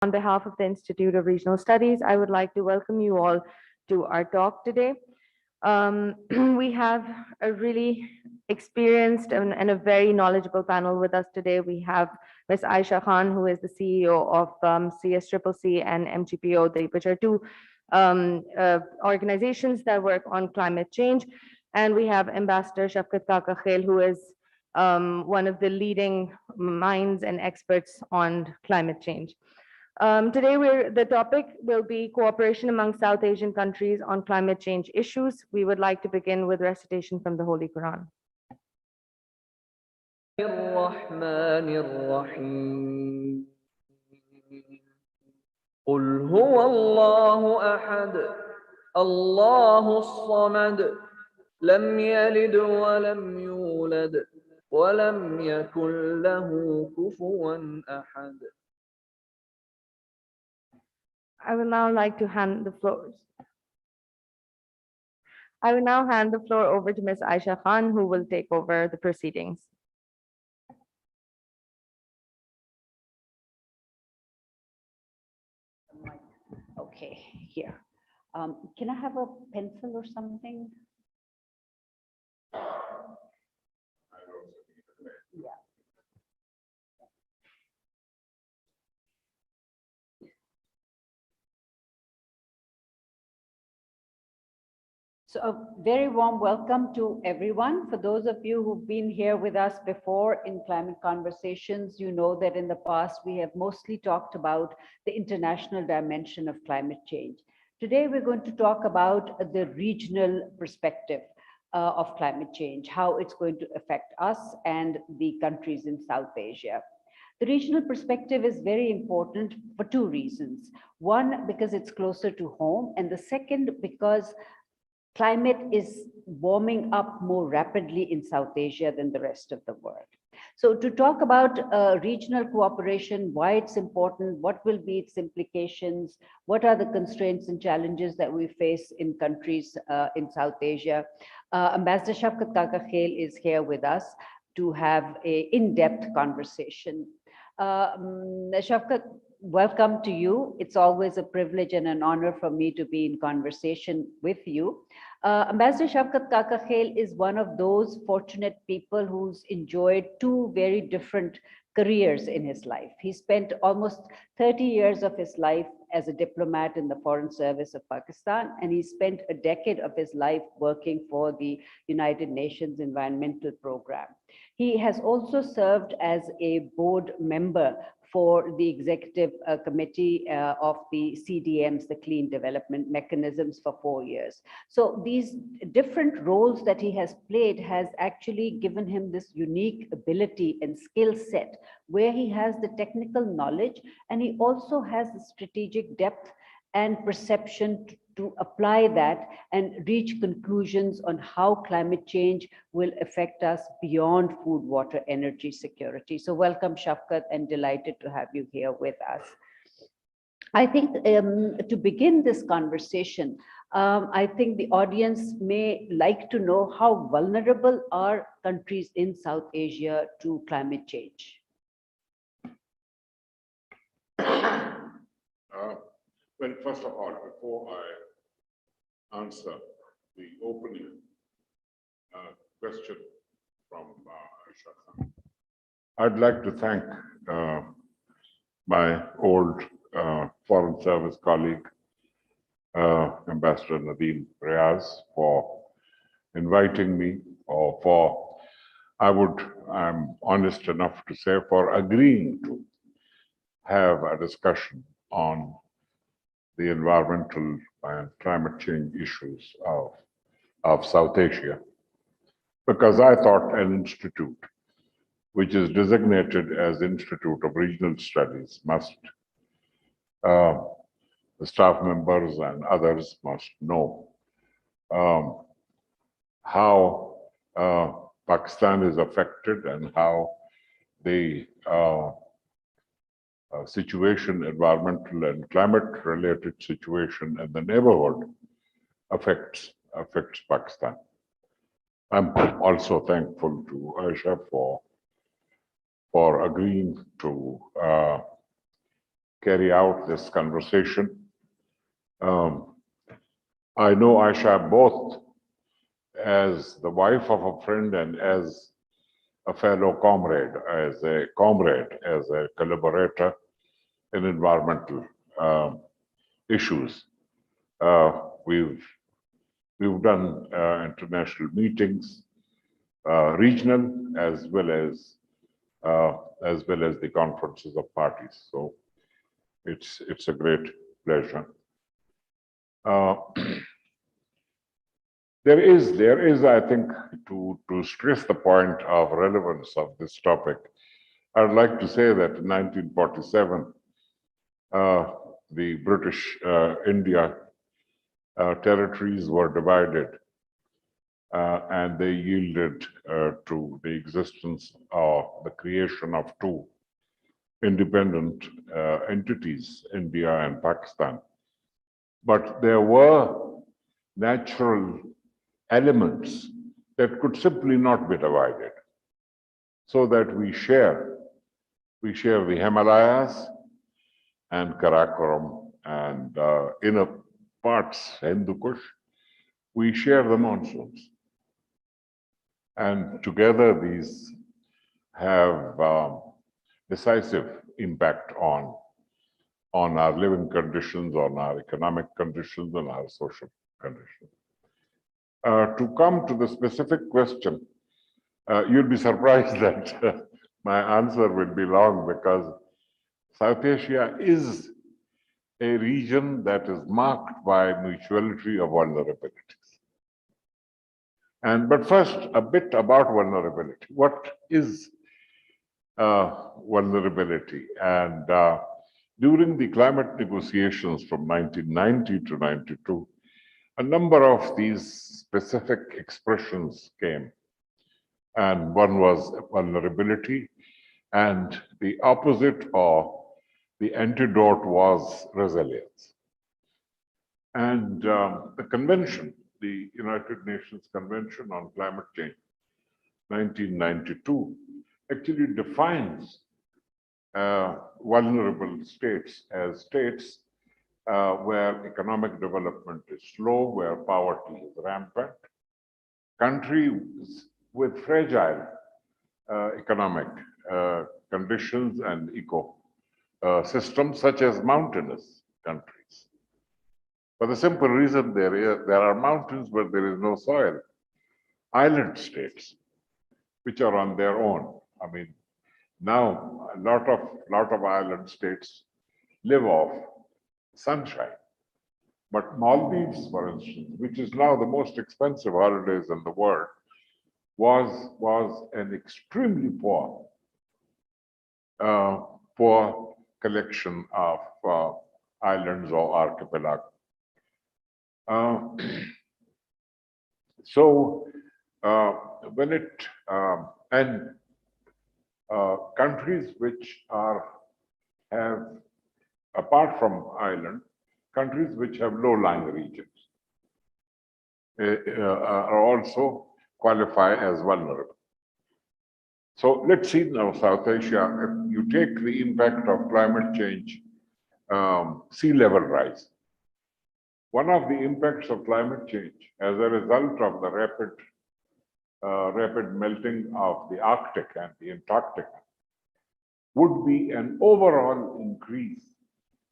On behalf of the Institute of Regional Studies, I would like to welcome you all to our talk today. We have a really experienced and a very knowledgeable panel with us today. We have Ms. Aisha Khan, who is the CEO of CSCCC and MGPO, which are two organizations that work on climate change. And we have Ambassador Shafkat Kaka Khail, who is one of the leading minds and experts on climate change. Today, the topic will be cooperation among South Asian countries on climate change issues. We would like to begin with recitation from the Holy Quran. قل هو الله أحد الله الصمد لم يلد ولم يولد ولم يكن له كفوا أحد. I will now like to hand the floor. I will now hand the floor over to Ms. Aisha Khan, who will take over the proceedings. Okay, here. Can I have a pencil or something? Yeah. So a very warm welcome to everyone. For those of you who've been here with us before in climate conversations, you know that in the past we have mostly talked about the international dimension of climate change. Today we're going to talk about the regional perspective of climate change, how it's going to affect us and the countries in South Asia. The regional perspective is very important for two reasons. One, because it's closer to home, and the second, because climate is warming up more rapidly in South Asia than the rest of the world. So to talk about regional cooperation, why it's important, what will be its implications, what are the constraints and challenges that we face in countries in South Asia, Ambassador Shafkat Kaka Khail is here with us to have an in-depth conversation. Shafkat, welcome to you. It's always a privilege and an honor for me to be in conversation with you. Ambassador Shafkat Kaka Khail is one of those fortunate people who's enjoyed two very different careers in his life. He spent almost 30 years of his life as a diplomat in the Foreign Service of Pakistan, and he spent a decade of his life working for the United Nations Environmental Program. He has also served as a board member for the executive committee of the CDMs, the Clean Development Mechanisms, for 4 years. So these different roles that he has played has actually given him this unique ability and skill set where he has the technical knowledge and he also has the strategic depth and perception to apply that and reach conclusions on how climate change will affect us beyond food, water, energy security. So welcome, Shafkat, and delighted to have you here with us. I think to begin this conversation, I think the audience may like to know how vulnerable are countries in South Asia to climate change. Well, first of all, before I answer the opening question from Aisha Khan, I'd like to thank my old Foreign Service colleague, Ambassador Nadeem Riaz, for inviting me, or for, I'm honest enough to say, for agreeing to have a discussion on the environmental and climate change issues of South Asia. Because I thought an institute, which is designated as Institute of Regional Studies, must, the staff members and others must know how Pakistan is affected and how the situation, environmental and climate-related situation in the neighborhood affects Pakistan. I'm also thankful to Aisha for agreeing to carry out this conversation. I know Aisha both as the wife of a friend and as a fellow comrade, as a collaborator in environmental issues. We've done international meetings, regional as well as the conferences of parties. So it's a great pleasure. There is, I think, to stress the point of relevance of this topic, I'd like to say that in 1947, the British India territories were divided, and they yielded to the existence of the creation of two independent entities, India and Pakistan. But there were natural elements that could simply not be divided, so that we share the Himalayas and Karakoram and inner parts, Hindu Kush, we share the monsoons. And together these have decisive impact on our living conditions, on our economic conditions, on our social conditions. To come to the specific question, you'll be surprised that my answer will be long, because South Asia is a region that is marked by mutuality of vulnerabilities. But first, a bit about vulnerability. What is vulnerability? And during the climate negotiations from 1990 to 92, a number of these specific expressions came. And one was vulnerability, and the opposite, or the antidote, was resilience. And the convention, the United Nations Convention on Climate Change, 1992, actually defines vulnerable states as states where economic development is slow, where poverty is rampant, countries with fragile economic conditions and ecosystems, such as mountainous countries. For the simple reason there are mountains but there is no soil. Island states, which are on their own. I mean, now a lot of island states live off sunshine. But Maldives, for instance, which is now the most expensive holidays in the world, was an extremely poor collection of islands or archipelago. So when it and countries which have, apart from island, countries which have low-lying regions are also qualify as vulnerable. So let's see now South Asia. If you take the impact of climate change, sea level rise. One of the impacts of climate change as a result of the rapid melting of the Arctic and the Antarctica would be an overall increase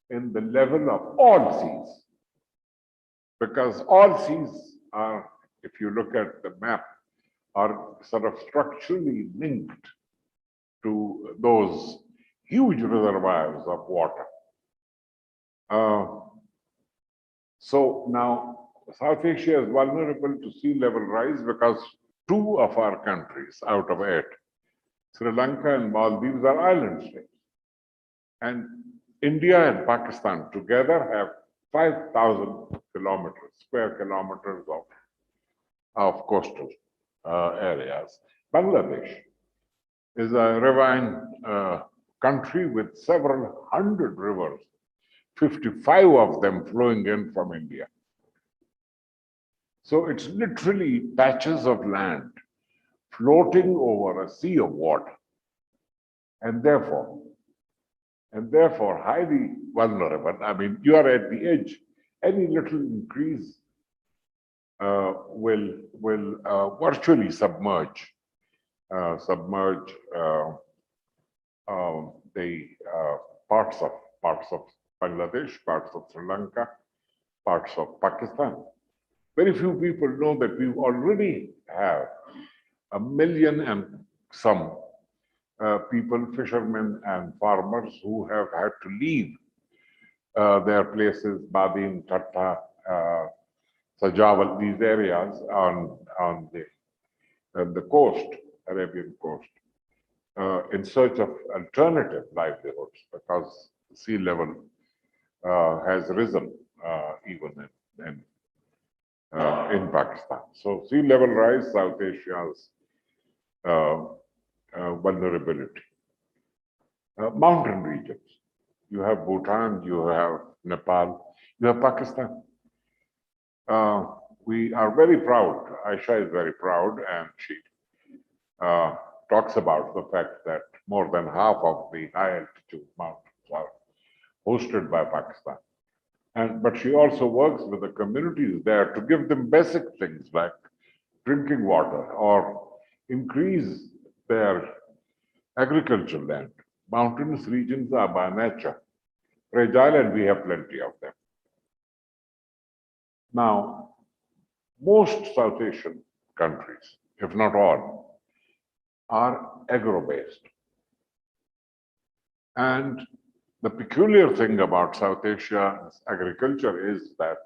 in the level of all seas. Because all seas are, if you look at the map, are sort of structurally linked to those huge reservoirs of water. So now South Asia is vulnerable to sea level rise because two of our countries out of 8, Sri Lanka and Maldives, are island states. And India and Pakistan together have 5,000 square kilometers of coastal areas. Bangladesh is a riverine country with several hundred rivers, 55 of them flowing in from India. So it's literally patches of land floating over a sea of water, and therefore highly vulnerable. I mean, you are at the edge. Any little increase will virtually submerge the parts of parts of Bangladesh, parts of Sri Lanka, parts of Pakistan. Very few people know that we already have 1 million and some people, fishermen and farmers, who have had to leave their places, Badin, Tatta, Sajawal, these areas on the coast, Arabian coast, in search of alternative livelihoods, because sea level has risen even in Pakistan. So sea level rise, South Asia's vulnerability. Mountain regions. You have Bhutan, you have Nepal, you have Pakistan. We are very proud, Aisha is very proud, and she talks about the fact that more than half of the high altitude mountains are hosted by Pakistan. But she also works with the communities there to give them basic things like drinking water or increase their agricultural land. Mountainous regions are by nature fragile, and we have plenty of them. Now, most South Asian countries, if not all, are agro-based. And the peculiar thing about South Asia's agriculture is that,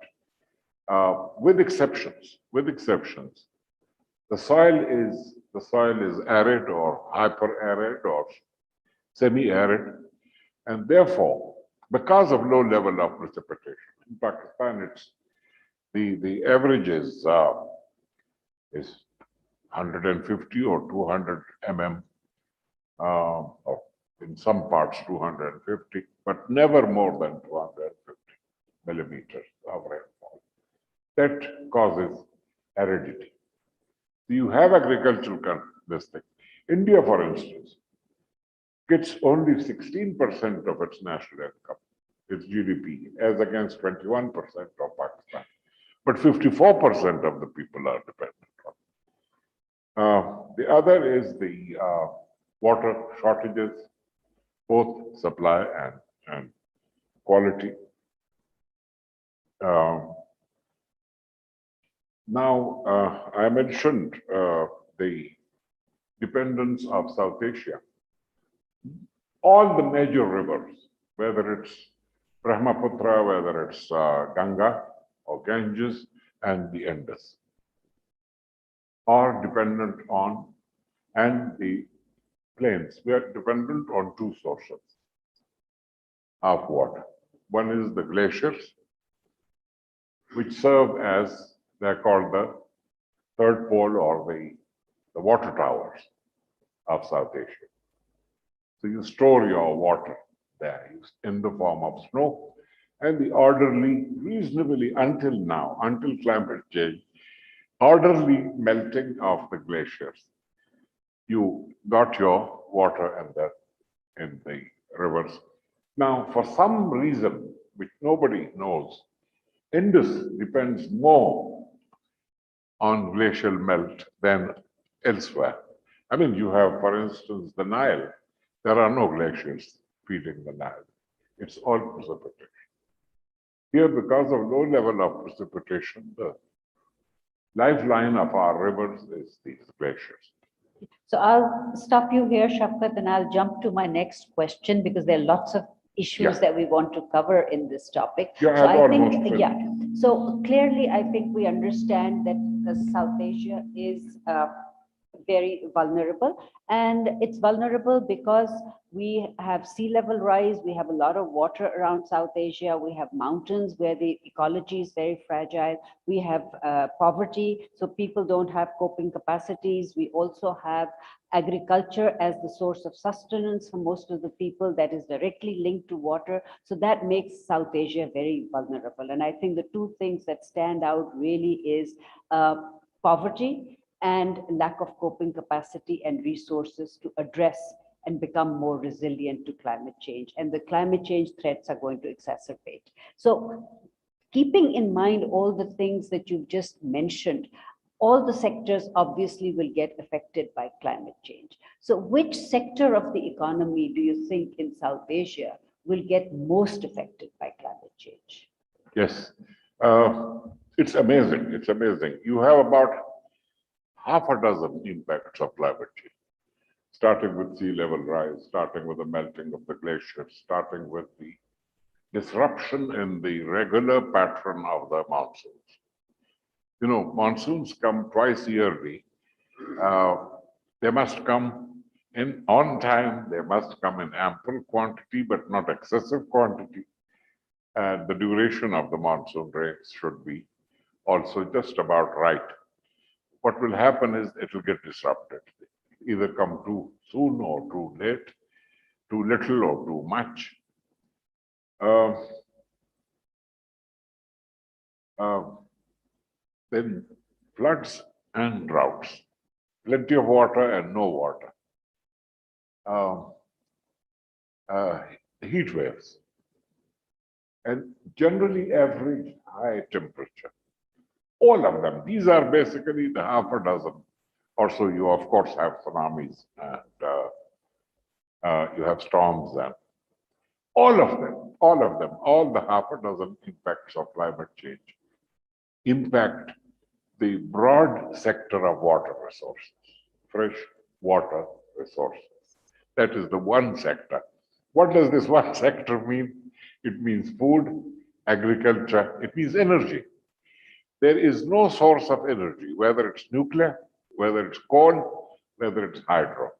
with exceptions, the soil is arid or hyper-arid or semi-arid, and therefore, because of low level of precipitation, in Pakistan, it's the average is 150 or 200 mm, or in some parts 250, but never more than 250 millimeters of rainfall. That causes aridity. You have agricultural this thing. India, for instance, gets only 16% of its national income, its GDP, as against 21% of Pakistan. But 54% of the people are dependent on. The other is the water shortages, both supply and quality. Now, I mentioned the dependence of South Asia. All the major rivers, whether it's Brahmaputra, whether it's Ganga or Ganges and the Indus, are dependent on, and the plains, we are dependent on two sources of water. One is the glaciers, which serve as, they're called the third pole or the water towers of South Asia. So you store your water there in the form of snow, and the orderly, reasonably until now, until climate change, orderly melting of the glaciers. You got your water in the rivers. Now, for some reason which nobody knows, Indus depends more on glacial melt than elsewhere. I mean, you have, for instance, the Nile. There are no glaciers feeding the Nile. It's all precipitation. Here, because of low level of precipitation, the lifeline of our rivers is these glaciers. So I'll stop you here, Shafkat, and I'll jump to my next question because there are lots of issues that we want to cover in this topic. Yeah, so I think, finished. yeah. So clearly, I think we understand that South Asia is very vulnerable, and it's vulnerable because we have sea level rise, we have a lot of water around South Asia, we have mountains where the ecology is very fragile, we have poverty, so people don't have coping capacities, we also have agriculture as the source of sustenance for most of the people that is directly linked to water, so that makes South Asia very vulnerable. And I think the two things that stand out really is poverty and lack of coping capacity and resources to address and become more resilient to climate change. And the climate change threats are going to exacerbate. So keeping in mind all the things that you've just mentioned, all the sectors obviously will get affected by climate change. So which sector of the economy do you think in South Asia will get most affected by climate change? Yes, it's amazing. It's amazing. You have about half a dozen impacts of climate change, starting with sea level rise, starting with the melting of the glaciers, starting with the disruption in the regular pattern of the monsoons. You know, monsoons come twice yearly. They must come in on time, they must come in ample quantity, but not excessive quantity. And the duration of the monsoon rains should be also just about right. What will happen is it will get disrupted. Either come too soon or too late, too little or too much. Then floods and droughts, plenty of water and no water. Heat waves, and generally average high temperature. All of them. These are basically the half a dozen. Also, you of course have tsunamis and you have storms and all the half a dozen impacts of climate change impact the broad sector of water resources, fresh water resources. That is the one sector. What does this one sector mean? It means food, agriculture, it means energy. There is no source of energy, whether it's nuclear, whether it's coal, whether it's hydro,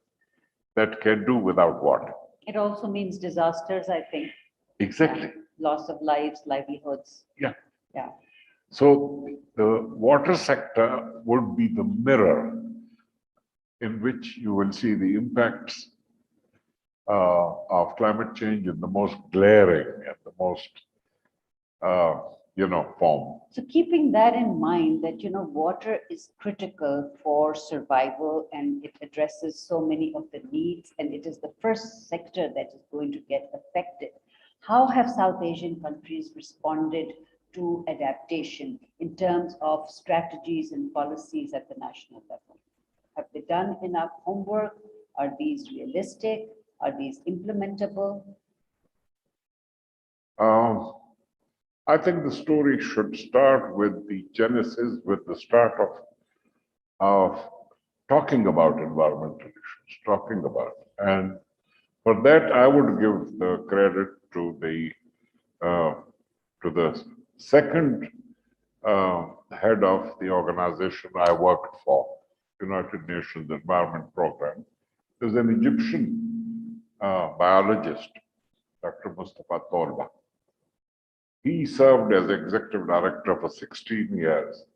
that can do without water. It also means disasters, I think. Exactly. Loss of lives, livelihoods. Yeah. Yeah. So the water sector would be the mirror in which you will see the impacts of climate change in the most glaring and the most, form. So keeping that in mind, that, water is critical for survival and it addresses so many of the needs, and it is the first sector that is going to get affected. How have South Asian countries responded to adaptation in terms of strategies and policies at the national level? Have they done enough homework? Are these realistic? Are these implementable? I think the story should start with the genesis, with the start of talking about environmental issues, talking about it. And for that, I would give the credit to the second head of the organization I worked for, United Nations Environment Program. There's an Egyptian biologist, Dr. Mustafa Tolba. He served as executive director for 16 years.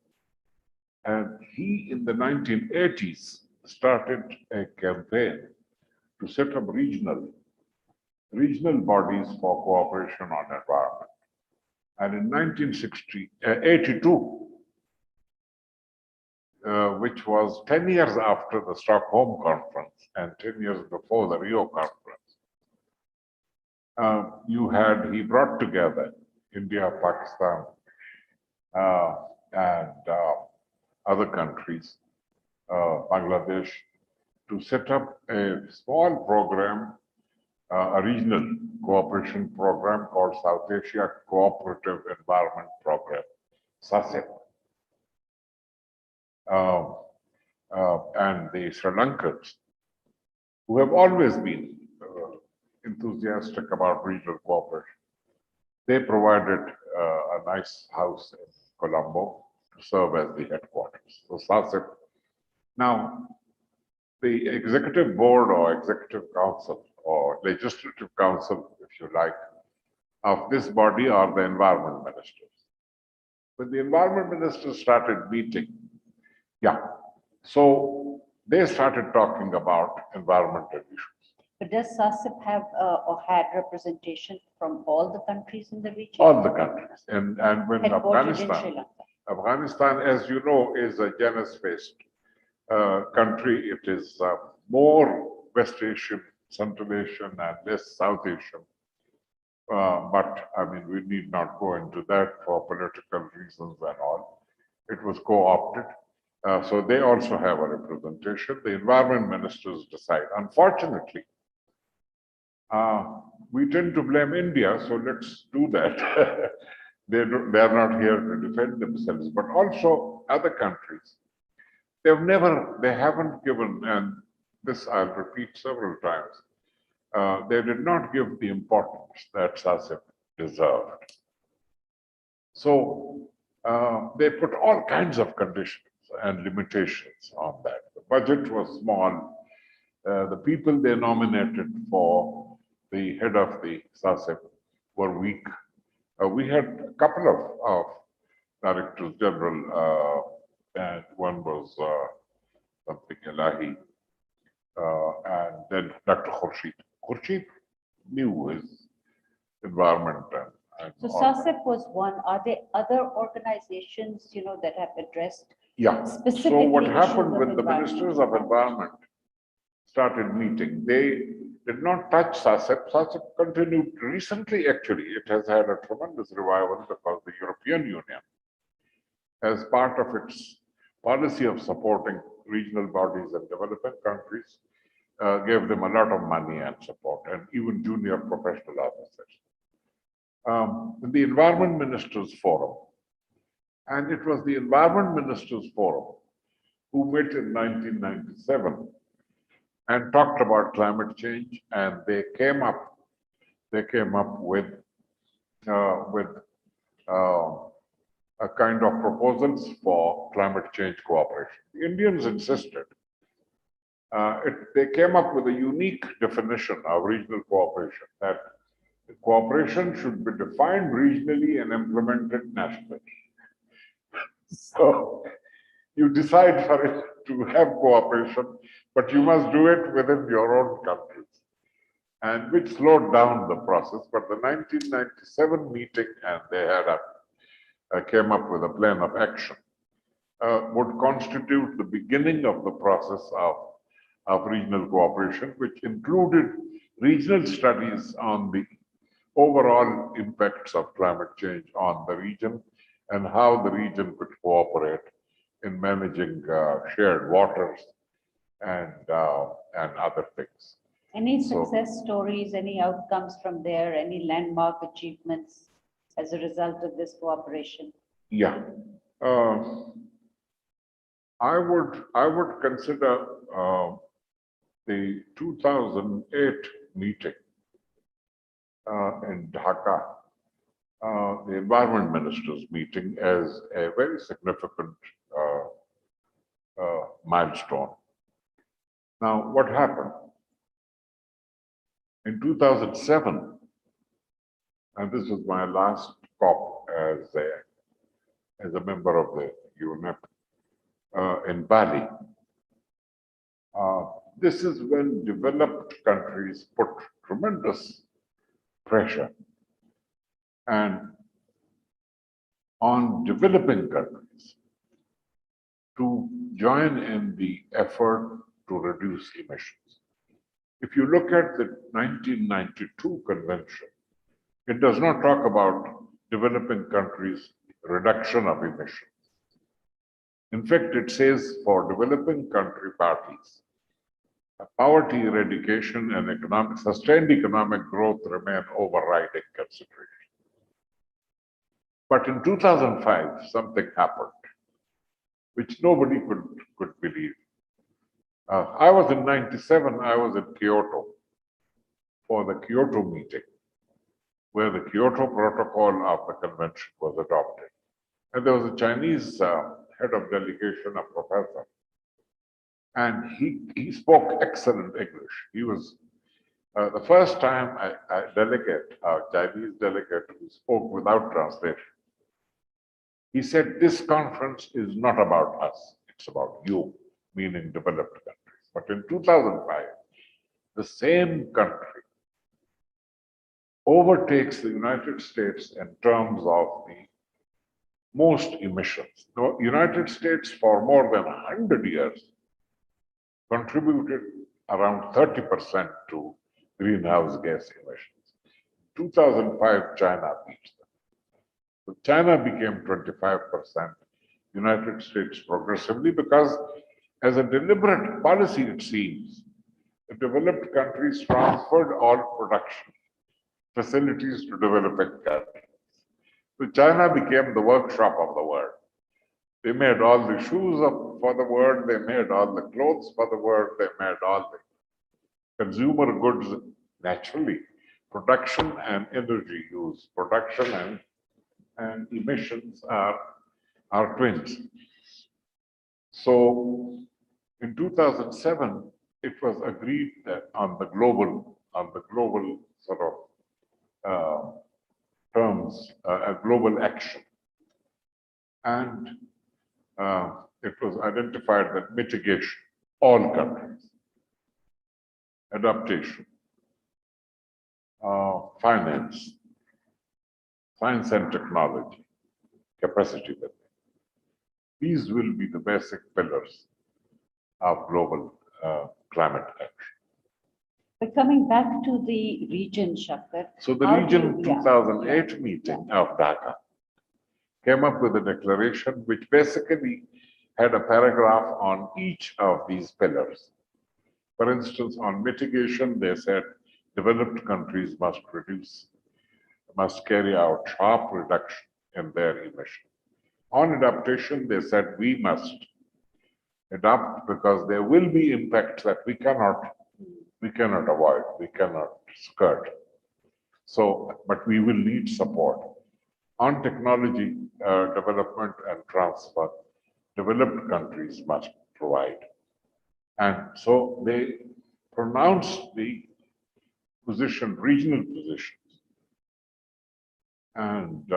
And he, in the 1980s, started a campaign to set up regional bodies for cooperation on environment. And in 1982, which was 10 years after the Stockholm Conference and 10 years before the Rio Conference, he brought together India, Pakistan, and other countries, Bangladesh, to set up a small program, a regional cooperation program called South Asia Cooperative Environment Program, SASEP. And the Sri Lankans, who have always been enthusiastic about regional cooperation, they provided a nice house in Colombo to serve as the headquarters. So SASEP. Now, the executive board or executive council or legislative council, if you like, of this body are the environment ministers. When the environment ministers started meeting, so they started talking about environmental issues. But does SASEP have or had representation from all the countries in the region? All the countries. And when Headquartered in Sri Lanka. Afghanistan, as you know, is a Janus-based country. It is more West Asian Central Asian and less South Asian. But I mean, we need not go into that for political reasons and all. It was co-opted. So they also have a representation. The environment ministers decide. Unfortunately, we tend to blame India, so let's do that. They are not here to defend themselves, but also other countries. They haven't given, and this I'll repeat several times, they did not give the importance that SASIP deserved. So they put all kinds of conditions and limitations on that. The budget was small. The people they nominated for the head of the SASIP were weak. We had a couple of directors general, and one was something Elahi, and then Dr. Khurshid. Khurshid knew his environment and So all. SASIP was one. Are there other organizations, that have addressed Yeah. So specifically what issues happened of when the environment? ministers of environment started meeting, they did not touch SASIP. SASIP continued recently, actually, it has had a tremendous revival because the European Union, as part of its policy of supporting regional bodies and developing countries, gave them a lot of money and support, and even junior professional officers. The Environment Ministers Forum, and it was the Environment Ministers Forum who met in 1997 and talked about climate change, and they came up with a kind of proposals for climate change cooperation. The Indians insisted. They came up with a unique definition of regional cooperation, that cooperation should be defined regionally and implemented nationally. So you decide for it to have cooperation, but you must do it within your own countries, and which slowed down the process. But the 1997 meeting, and they came up with a plan of action, would constitute the beginning of the process of regional cooperation, which included regional studies on the overall impacts of climate change on the region and how the region could cooperate in managing shared waters and other things. Any So- success stories, any outcomes from there, any landmark achievements as a result of this cooperation? Yeah. I would consider the 2008 meeting in Dhaka, the environment ministers meeting, as a very significant milestone. Now, what happened? In 2007, and this was my last COP as a member of the UNEP in Bali. This is when developed countries put tremendous pressure and on developing countries to join in the effort to reduce emissions. If you look at the 1992 convention, it does not talk about developing countries' reduction of emissions. In fact, it says for developing country parties, poverty eradication and sustained economic growth remain overriding consideration. But in 2005, something happened, which nobody could believe. I was in 97, I was in Kyoto for the Kyoto meeting, where the Kyoto Protocol of the convention was adopted. And there was a Chinese head of delegation, a professor, and he spoke excellent English. He was the first time a Chinese delegate who spoke without translation. He said, this conference is not about us, it's about you, meaning developed countries. But in 2005, the same country overtakes the United States in terms of the most emissions. The United States, for more than 100 years, contributed around 30% to greenhouse gas emissions. 2005, China beat them. So China became 25%, United States progressively, because as a deliberate policy, it seems, the developed countries transferred all production facilities to developing countries. So China became the workshop of the world. They made all the shoes for the world, they made all the clothes for the world, they made all the consumer goods naturally. Production and energy use, production and emissions are twins. So in 2007, it was agreed that on the global sort of terms, a global action. And it was identified that mitigation, all countries, adaptation, finance, science and technology, capacity building. These will be the basic pillars of global climate action. But coming back to the region, Shakar. So the region 2008 meeting of Dhaka came up with a declaration which basically had a paragraph on each of these pillars. For instance, on mitigation, they said developed countries must carry out sharp reduction in their emissions. On adaptation, they said we must adapt because there will be impacts that we cannot avoid, we cannot skirt. So, but we will need support. On technology development and transfer, developed countries must provide. And so they pronounced the position, regional positions. And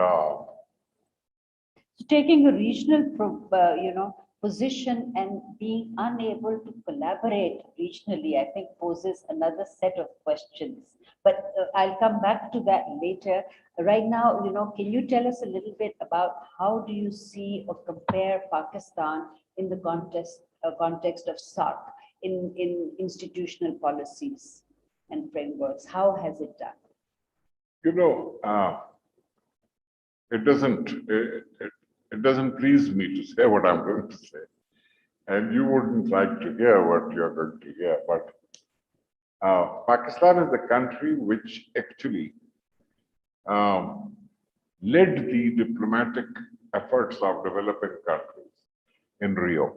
taking a regional, position and being unable to collaborate regionally, I think poses another set of questions. But I'll come back to that later. Right now, can you tell us a little bit about how do you see or compare Pakistan in the context of SARC in institutional policies and frameworks? How has it done? It doesn't please me to say what I'm going to say. And you wouldn't like to hear what you're going to hear. But Pakistan is the country which actually led the diplomatic efforts of developing countries in Rio,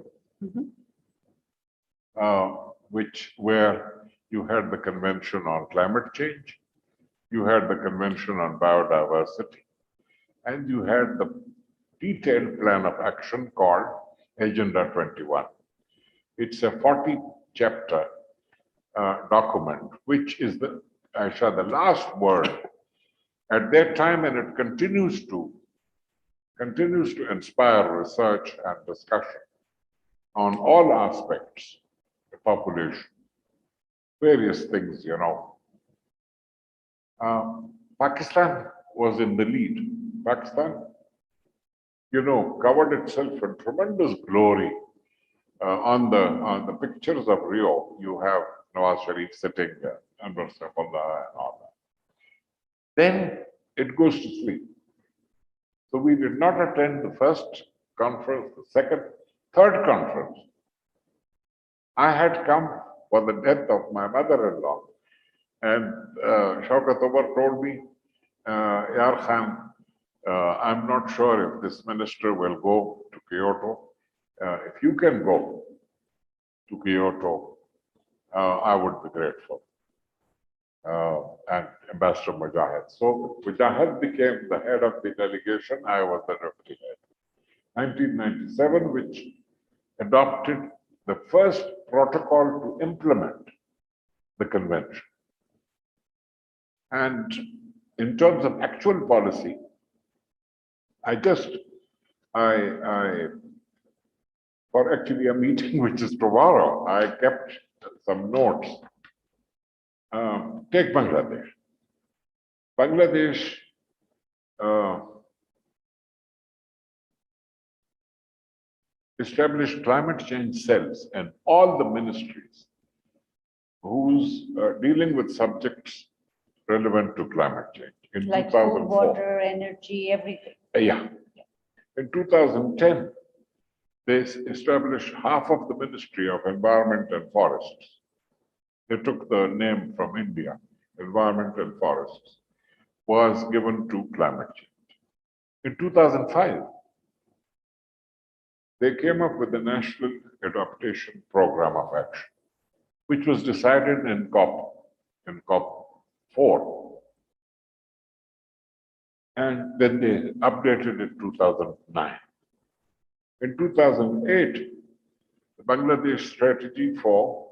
where you had the Convention on Climate Change, you had the Convention on Biodiversity, and you had the detailed plan of action called Agenda 21. It's a 40-chapter document, which is the last word at that time, and it continues to inspire research and discussion on all aspects, the population, various things, Pakistan was in the lead. Pakistan, covered itself in tremendous glory. On the pictures of Rio, you have Nawaz Sharif sitting under Saifullah and all that. Then it goes to sleep. So we did not attend the first conference, the second, third conference. I had come for the death of my mother-in-law, and Shaukat Umar told me, Yar Khan, I'm not sure if this minister will go to Kyoto. If you can go to Kyoto, I would be grateful. And Ambassador Mujahid. So Mujahid became the head of the delegation. I was the deputy head. 1997, which adopted the first protocol to implement the convention. And in terms of actual policy, for actually a meeting which is tomorrow, I kept some notes. Take Bangladesh. Bangladesh established climate change cells and all the ministries who's dealing with subjects relevant to climate change. In Like food, 2004, water, energy, everything. yeah. In 2010, they established half of the Ministry of Environment and Forests. They took the name from India, Environment and Forests, was given to climate change. In 2005, they came up with the National Adaptation Program of Action, which was decided in COP 4. And then they updated it 2009. In 2008, the Bangladesh Strategy for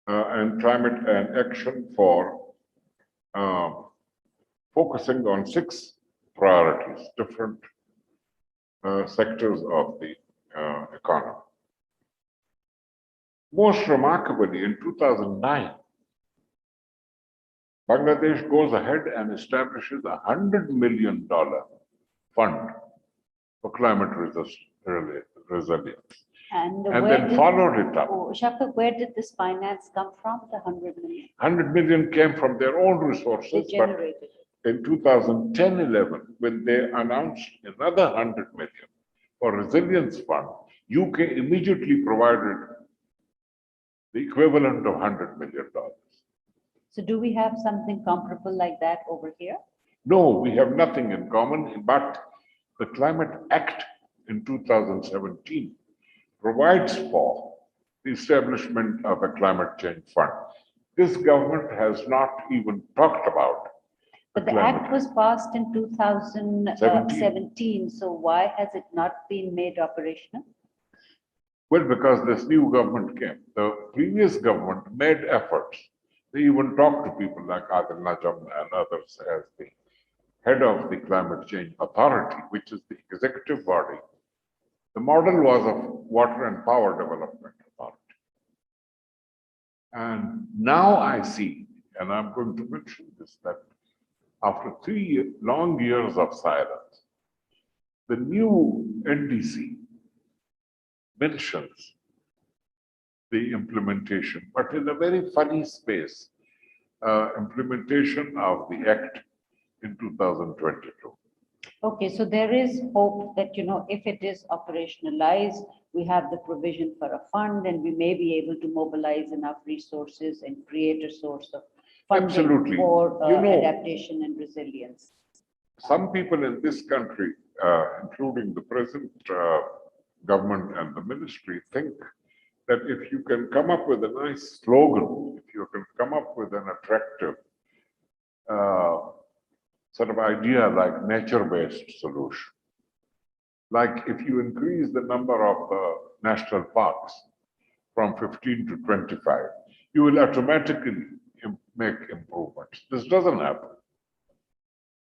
and Climate and Action for focusing on 6 priorities, different sectors of the economy. Most remarkably, in 2009, Bangladesh goes ahead and establishes $100 million fund for climate resilience. And And where then did, followed it up. Shafik, where did this finance come from, the 100 million? 100 million came from their own resources, They but generated it. in 2010-11, when they announced another 100 million for resilience fund, UK immediately provided the equivalent of $100 million. So do we have something comparable like that over here? No, we have nothing in common, but the Climate Act in 2017 provides for the establishment of a climate change fund. This government has not even talked about. But the climate act was passed in 2017, so why has it not been made operational? Well, because this new government came. The previous government made efforts. They even talked to people like Adil Najam and others as the head of the Climate Change Authority, which is the executive body. The model was of Water and Power Development Authority. And now I see, and I'm going to mention this, that after 3 long years of silence, the new NDC mentions the implementation, but in a very funny space, implementation of the Act in 2022. Okay, so there is hope that, if it is operationalized, we have the provision for a fund and we may be able to mobilize enough resources and create a source of funding Absolutely. for You know, adaptation and resilience. Some people in this country, including the present government and the ministry, think that if you can come up with a nice slogan, if you can come up with an attractive sort of idea like nature-based solution, like if you increase the number of national parks from 15 to 25, you will automatically make improvements. This doesn't happen.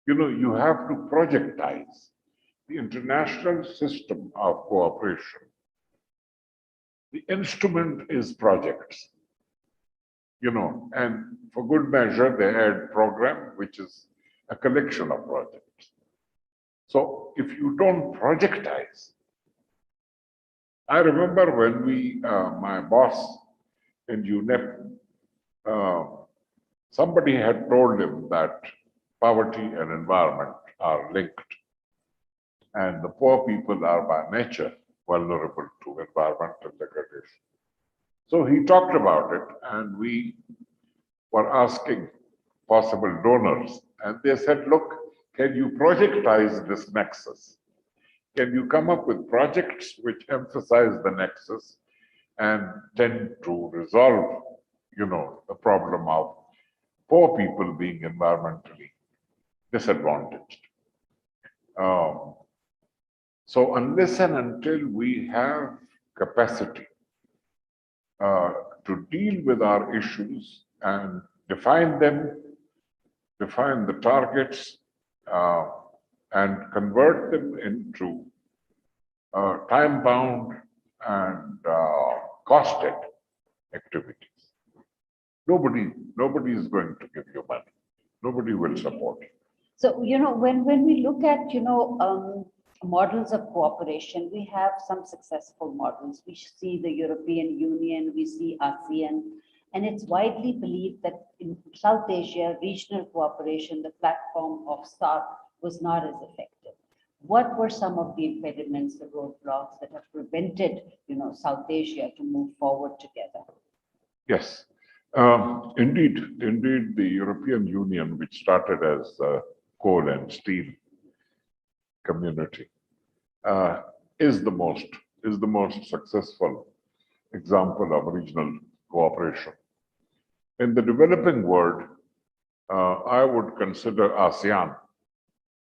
You have to projectize the international system of cooperation. The instrument is projects, and for good measure, they add program, which is a collection of projects. So if you don't projectize, I remember when my boss in UNEP, somebody had told him that poverty and environment are linked, and the poor people are by nature vulnerable to environmental degradation. So he talked about it, and we were asking possible donors, and they said, look, can you projectize this nexus? Can you come up with projects which emphasize the nexus and tend to resolve, the problem of poor people being environmentally disadvantaged? So unless and until we have capacity to deal with our issues and define them, define the targets, and convert them into time-bound and costed activities, nobody is going to give you money. Nobody will support you. So, when we look at, models of cooperation, we have some successful models. We see the European Union, we see ASEAN, And it's widely believed that in South Asia, regional cooperation, the platform of SARC, was not as effective. What were some of the impediments, the roadblocks that have prevented, South Asia to move forward together? Yes, indeed, the European Union, which started as a coal and steel community, is the most successful example of regional cooperation. In the developing world, I would consider ASEAN,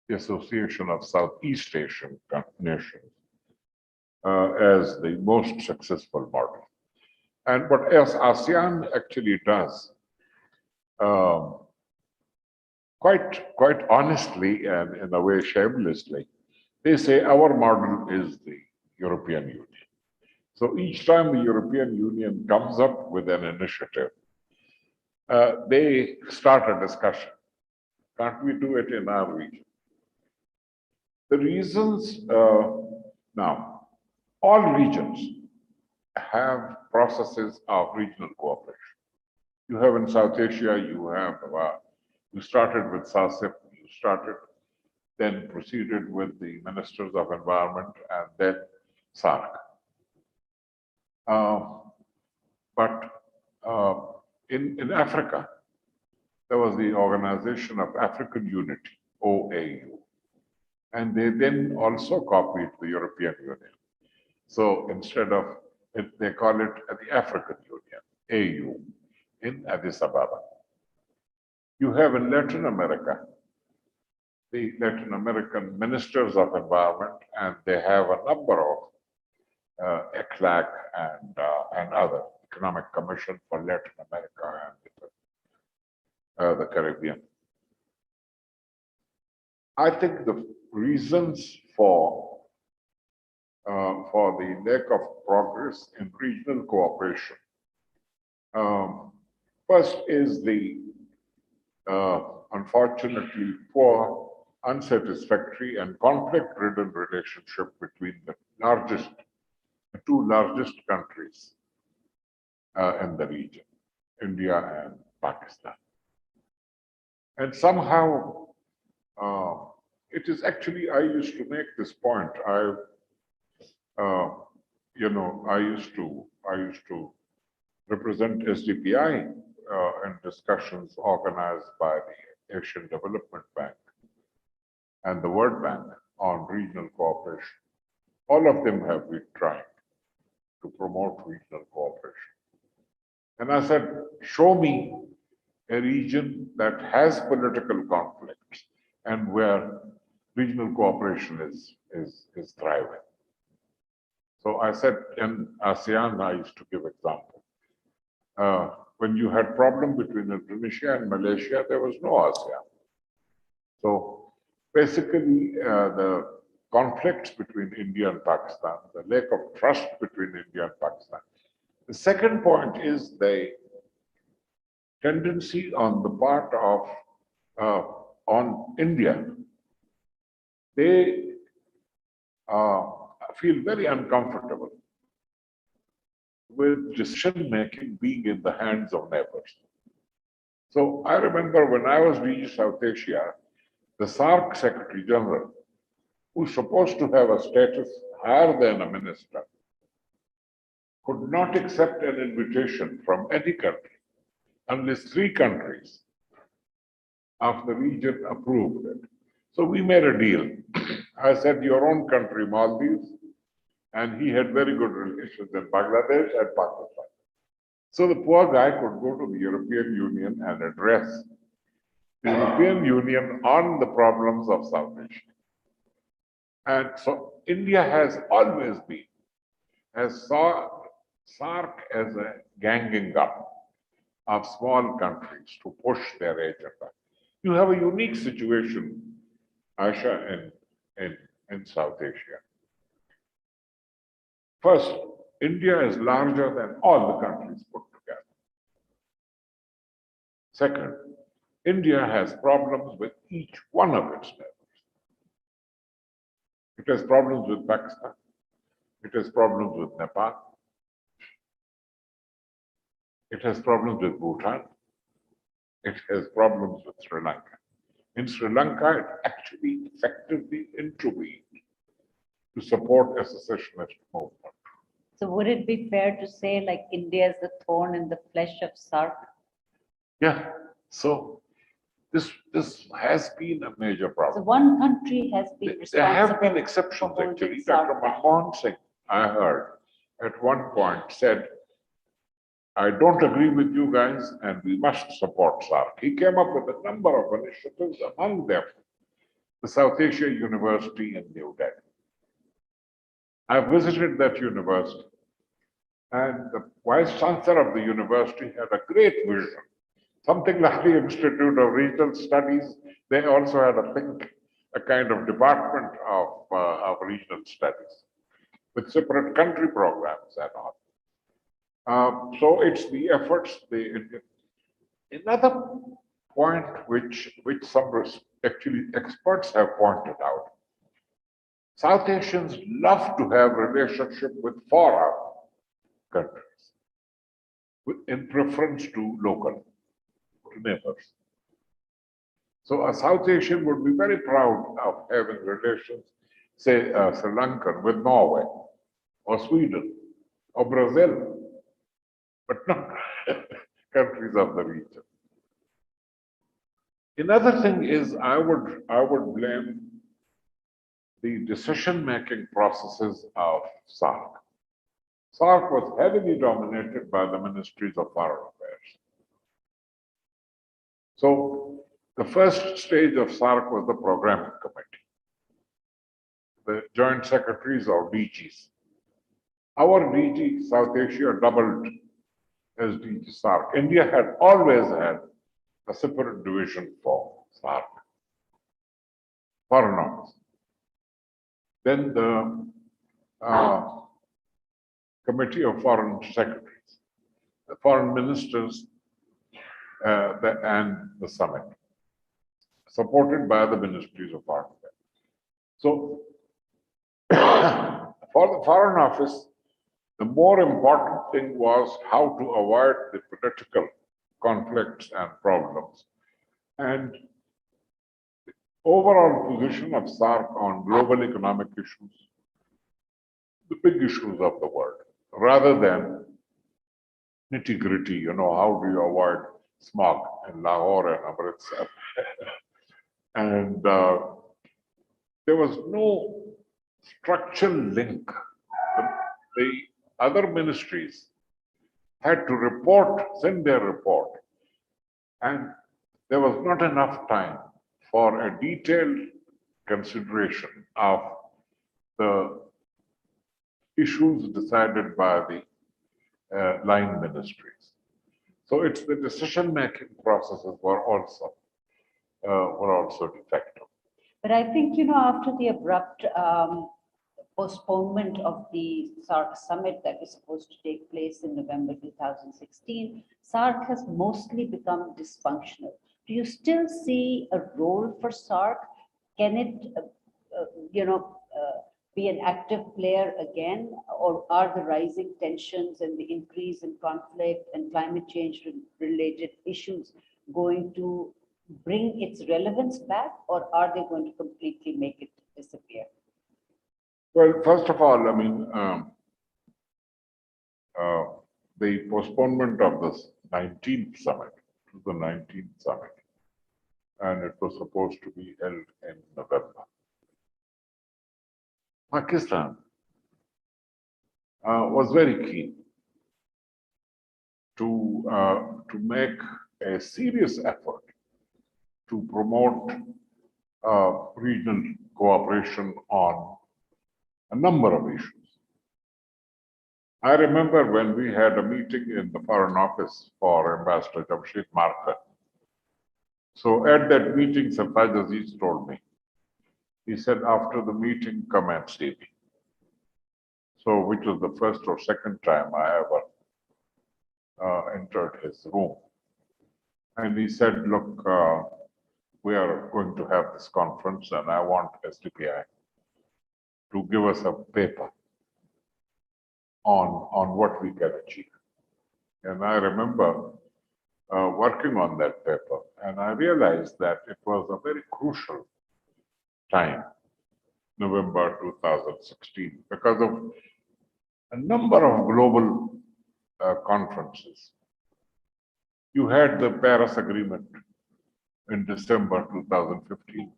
the Association of Southeast Asian Nations, as the most successful model. And what else ASEAN actually does, quite honestly and in a way shamelessly, they say our model is the European Union. So each time the European Union comes up with an initiative, they start a discussion. Can't we do it in our region? The reasons, now, all regions have processes of regional cooperation. You have in South Asia, you started with SASIP, then proceeded with the Ministers of Environment, and then SARC. But in Africa, there was the Organization of African Unity, OAU, and they then also copied the European Union. So instead of they call it the African Union, AU, in Addis Ababa. You have in Latin America, the Latin American Ministers of Environment, and they have a number of ECLAC and other Economic Commission for Latin America and the Caribbean. I think the reasons for the lack of progress in regional cooperation, first is the unfortunately poor, unsatisfactory, and conflict-ridden relationship between the two largest countries in the region, India and Pakistan. And somehow, it is actually, I used to make this point. I used to represent SDPI in discussions organized by the Asian Development Bank and the World Bank on regional cooperation. All of them have been trying to promote regional cooperation. And I said, show me a region that has political conflicts and where regional cooperation is thriving. So I said in ASEAN, I used to give example. When you had problem between Indonesia and Malaysia, there was no ASEAN. So basically, the conflicts between India and Pakistan, the lack of trust between India and Pakistan. The second point is the tendency on the part of on India. They feel very uncomfortable with decision making being in the hands of neighbors. So I remember when I was reaching South Asia, the SARC Secretary General, who's supposed to have a status higher than a minister, could not accept an invitation from any country unless 3 countries of the region approved it. So we made a deal. I said, your own country, Maldives, and he had very good relations in Bangladesh and Pakistan. So the poor guy could go to the European Union and address the European Union on the problems of South Asia. And so India has always been, saw SARC as a ganging up of small countries to push their agenda. You have a unique situation, Aisha, in South Asia. First, India is larger than all the countries put together. Second, India has problems with each one of its neighbors. It has problems with Pakistan. It has problems with Nepal. It has problems with Bhutan. It has problems with Sri Lanka. In Sri Lanka, it actually effectively intervened to support a secessionist movement. So would it be fair to say like India is the thorn in the flesh of SARC? Yeah, so this has been a major So problem. one country has been There have responsible been for exceptions, holding actually. SARC Dr. back. Manmohan Singh, I heard, at one point said, I don't agree with you guys and we must support SARC. He came up with a number of initiatives, among them the South Asia University in New Delhi. I visited that university, and the vice chancellor of the university had a great vision, something like the Institute of Regional Studies. They also had a kind of department of regional studies with separate country programs and all. So it's the efforts. Another point which some actually experts have pointed out, South Asians love to have relationship with foreign countries in preference to local, to neighbors. So a South Asian would be very proud of having relations, say Sri Lankan with Norway or Sweden or Brazil, but not countries of the region. Another thing is I would blame the decision-making processes of SARC. SARC was heavily dominated by the ministries of foreign affairs. So the first stage of SARC was the programming committee, the joint secretaries or DGs. Our DG, South Asia, doubled as DG SARC. India had always had a separate division for SARC, foreign office. Then the Committee of Foreign Secretaries, the foreign ministers, and the summit, supported by the ministries of foreign affairs. So, for the foreign office, the more important thing was how to avoid the political conflicts and problems. And the overall position of SARC on global economic issues, the big issues of the world, rather than nitty-gritty, how do you avoid smog in Lahore and Amritsar? And there was no structural link. The other ministries had to send their report, and there was not enough time for a detailed consideration of the issues decided by the line ministries. So it's the decision-making processes were also defective. But I think, after the abrupt postponement of the SARC summit that was supposed to take place in November 2016, SARC has mostly become dysfunctional. Do you still see a role for SARC? Can it, be an active player again, or are the rising tensions and the increase in conflict and climate change related issues going to bring its relevance back, or are they going to completely make it disappear? Well, first of all, I mean, the postponement of this 19th summit to the 19th summit, and it was supposed to be held in November. Pakistan was very keen to make a serious effort to promote regional cooperation on a number of issues. I remember when we had a meeting in the Foreign Office for Ambassador Jamshid Markar. So at that meeting, Sartaj Aziz told me, he said, after the meeting, come and see me. So, which was the first or second time I ever entered his room. And he said, look, we are going to have this conference and I want SDPI to give us a paper on what we can achieve. And I remember working on that paper, and I realized that it was a very crucial time, November 2016, because of a number of global conferences. You had the Paris Agreement in December 2015.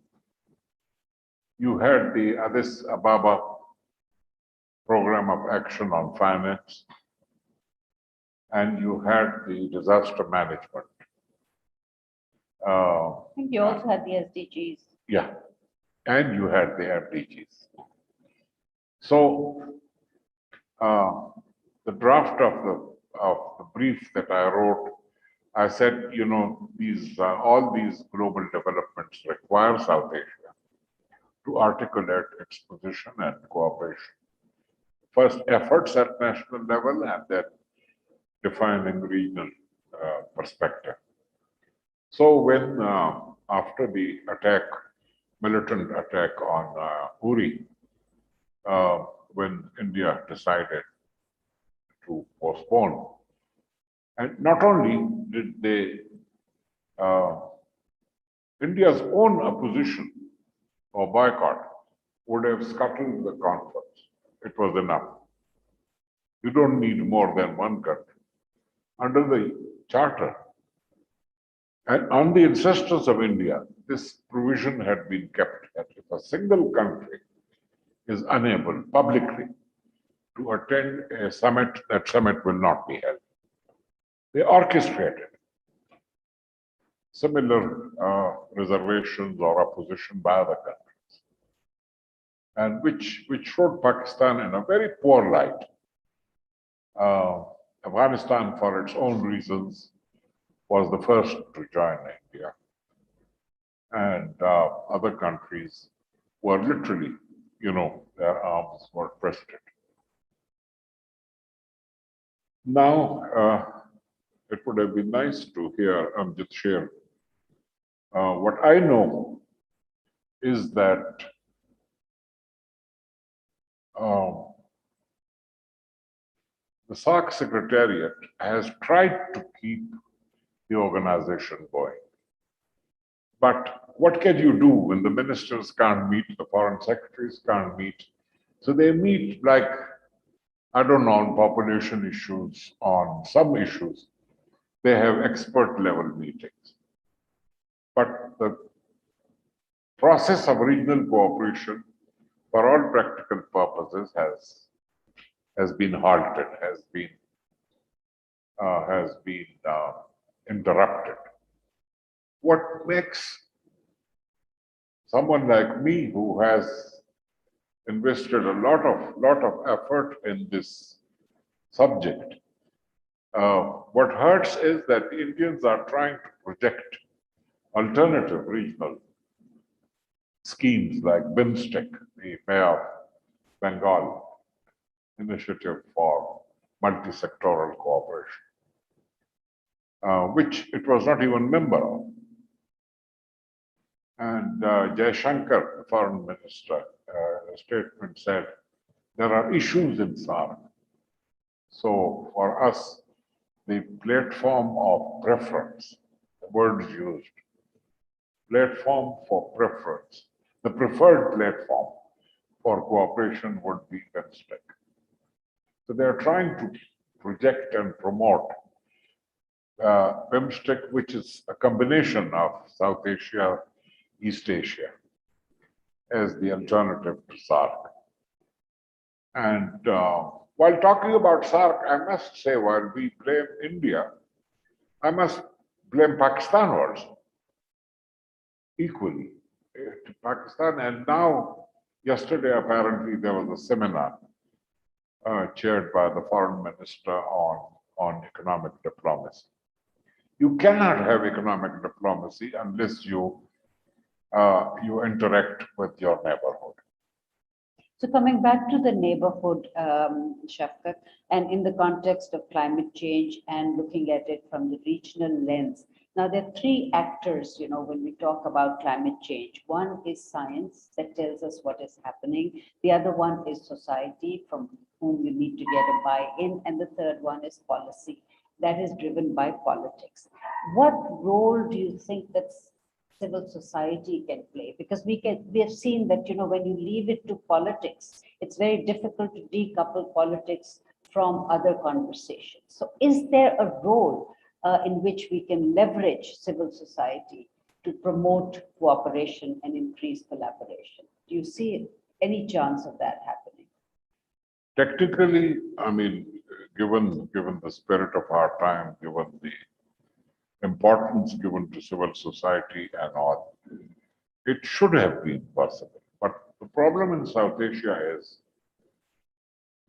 You had the Addis Ababa Program of Action on Finance, and you had the disaster management. I think you also had the SDGs. Yeah, and you had the MDGs. So the draft of the brief that I wrote, I said, you know, these all these global developments require South Asia to articulate its position and cooperation. First, efforts at national level, and then defining regional perspective. So when after the attack, militant attack on Uri, when India decided to postpone, and not only did they, India's own opposition or boycott would have scuttled the conference. It was enough. You don't need more than one country. Under the charter, and on the insistence of India, this provision had been kept that if a single country is unable publicly to attend a summit, that summit will not be held. They orchestrated similar reservations or opposition by other countries, and which showed Pakistan in a very poor light. Afghanistan, for its own reasons, was the first to join India, and other countries were literally, you know, their arms were twisted. Now, it would have been nice to hear Amjad share. What I know is that the SARC Secretariat has tried to keep the organization going. But what can you do when the ministers can't meet, the foreign secretaries can't meet? So they meet like, I don't know, on population issues, on some issues. They have expert level meetings. But the process of regional cooperation, for all practical purposes, has been halted, has been interrupted. What makes someone like me, who has invested a lot of effort in this subject, what hurts is that the Indians are trying to project alternative regional schemes like BIMSTEC, the Bay of Bengal Initiative for Multi-Sectoral Cooperation, which it was not even member of. And Jaishankar, the foreign minister, in a statement said, there are issues in SARC. So for us, the platform of preference, the words used, platform for preference, the preferred platform for cooperation would be BIMSTEC. So they're trying to project and promote BIMSTEC, which is a combination of South Asia, East Asia, as the alternative to SARC. And while talking about SARC, I must say, while we blame India, I must blame Pakistan also, equally to Pakistan. And now, yesterday, apparently, there was a seminar chaired by the foreign minister on economic diplomacy. You cannot have economic diplomacy unless you interact with your neighborhood. So coming back to the neighborhood, Shafkat, and in the context of climate change and looking at it from the regional lens. Now, there are three actors, you know, when we talk about climate change. One is science that tells us what is happening. The other one is society, from whom you need to get a buy-in. And the third one is policy. that is driven by politics. What role do you think that civil society can play? Because we have seen that, you know, when you leave it to politics, it's very difficult to decouple politics from other conversations. So is there a role in which we can leverage civil society to promote cooperation and increase collaboration? Do you see any chance of that happening? Technically, I mean, given the spirit of our time, given the importance given to civil society and all, it should have been possible. But the problem in South Asia is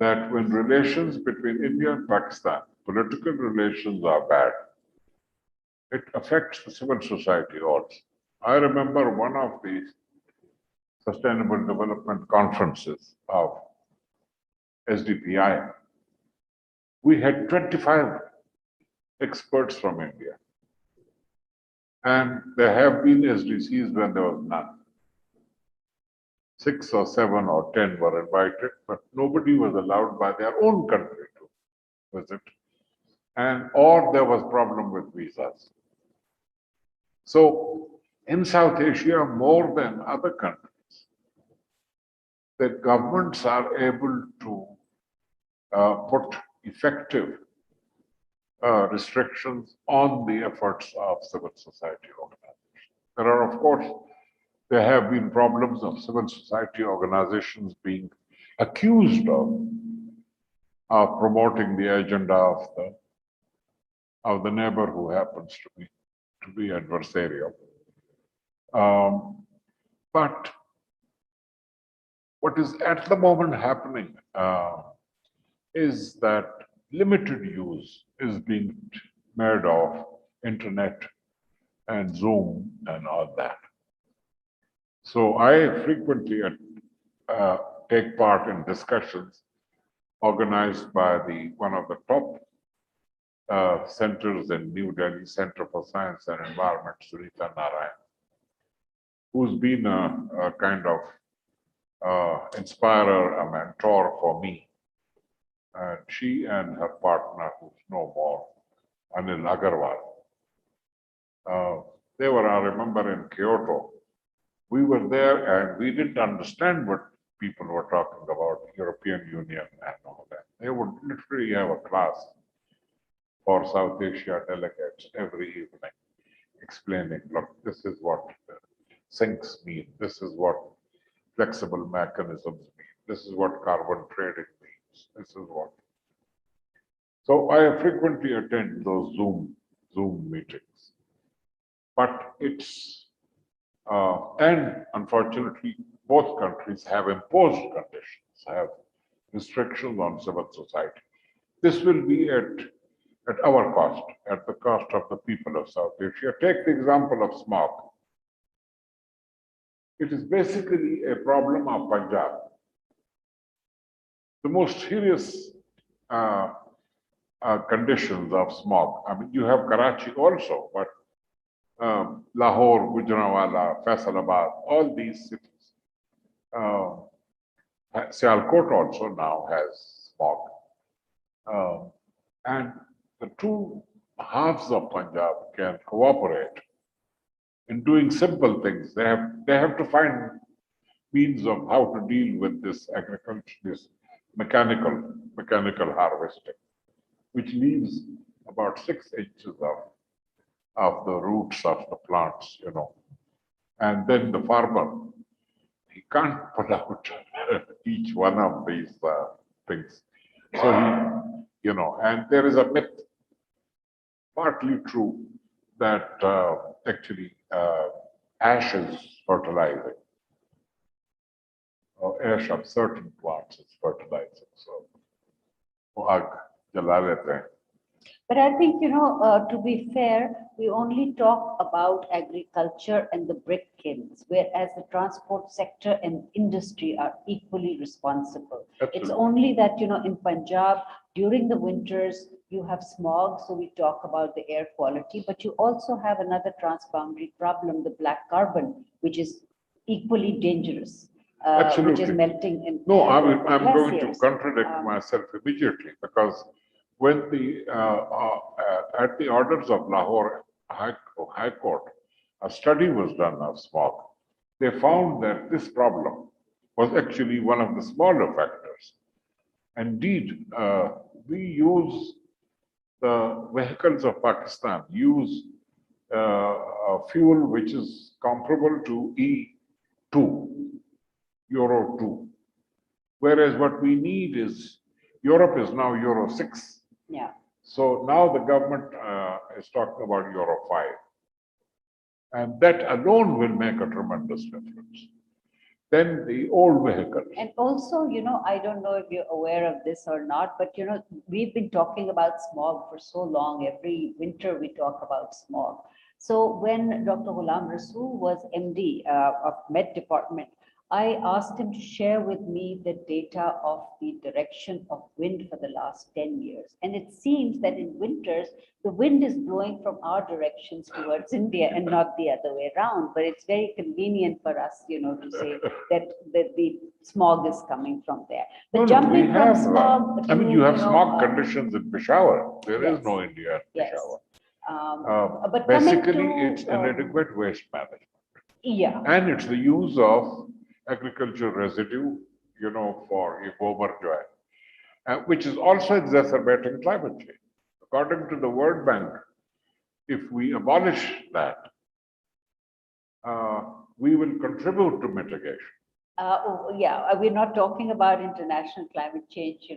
that when relations between India and Pakistan, political relations are bad, it affects the civil society also. I remember one of the Sustainable Development Conferences of SDPI. We had 25 experts from India. And there have been SDCs when there was none. 6 or 7 or 10 were invited, but nobody was allowed by their own country to visit. Or there was problem with visas. So in South Asia, more than other countries, the governments are able to put effective restrictions on the efforts of civil society organizations. There have been problems of civil society organizations being accused of promoting the agenda of the neighbor who happens to be adversarial. But what is at the moment happening is that limited use is being made of internet and Zoom and all that. So I frequently take part in discussions organized by one of the top centers in New Delhi, Center for Science and Environment, Sunita Narayan, who's been a kind of inspirer, a mentor for me. And she and her partner, who's no more, Anil Agarwal, they were, I remember, in Kyoto. We were there and we didn't understand what people were talking about, European Union and all that. They would literally have a class for South Asia delegates every evening, explaining, look, this is what sinks mean, this is what flexible mechanisms mean, this is what carbon trading means, this is what. So I frequently attend those Zoom meetings. But it's, and unfortunately, both countries have imposed conditions, have restrictions on civil society. This will be at our cost, at the cost of the people of South Asia. Take the example of smog. It is basically a problem of Punjab. The most serious conditions of smog. I mean, you have Karachi also, but Lahore, Gujranwala, Faisalabad, all these cities. Sialkot also now has smog. And the two halves of Punjab can cooperate in doing simple things. They have to find means of how to deal with this agriculture, this mechanical harvesting, which leaves about 6 inches of the roots of the plants, you know. And then the farmer, he can't pull out each one of these things. So he, you know, and there is a myth, partly true, that actually ash is fertilizing, or ash of certain plants is fertilizing. So, aag jala lete hain. But I think, you know, to be fair, we only talk about agriculture and the brick kilns, whereas the transport sector and industry are equally responsible. Absolutely. It's only that, you know, in Punjab, during the winters, you have smog, so we talk about the air quality, but you also have another transboundary problem, the black carbon, which is equally dangerous, which is melting in. No, I'm going to contradict myself immediately, because when at the orders of Lahore High Court, a study was done of smog. They found that this problem was actually one of the smaller factors. Indeed, we use the vehicles of Pakistan use a fuel which is comparable to E2, Euro 2. Whereas what we need is, Europe is now Euro 6. Yeah. So now the government is talking about Euro 5. And that alone will make a tremendous difference. Then the old vehicles. And also, I don't know if you're aware of this or not, but we've been talking about smog for so long. Every winter we talk about smog. So when Dr. Ghulam Rasool was MD of Med Department, I asked him to share with me the data of the direction of wind for the last 10 years. And it seems that in winters, the wind is blowing from our directions towards India and not the other way around. But it's very convenient for us, to say that the smog is coming from there. But No, jumping we from have, smog I mean, to, you have smog conditions in Peshawar. There is yes, no India in yes. Peshawar. But coming Basically, to, it's inadequate waste management. yeah. And it's the use of agricultural residue, for a gobar joy, which is also exacerbating climate change. According to the World Bank, if we abolish that, we will contribute to mitigation. We're not talking about international climate change,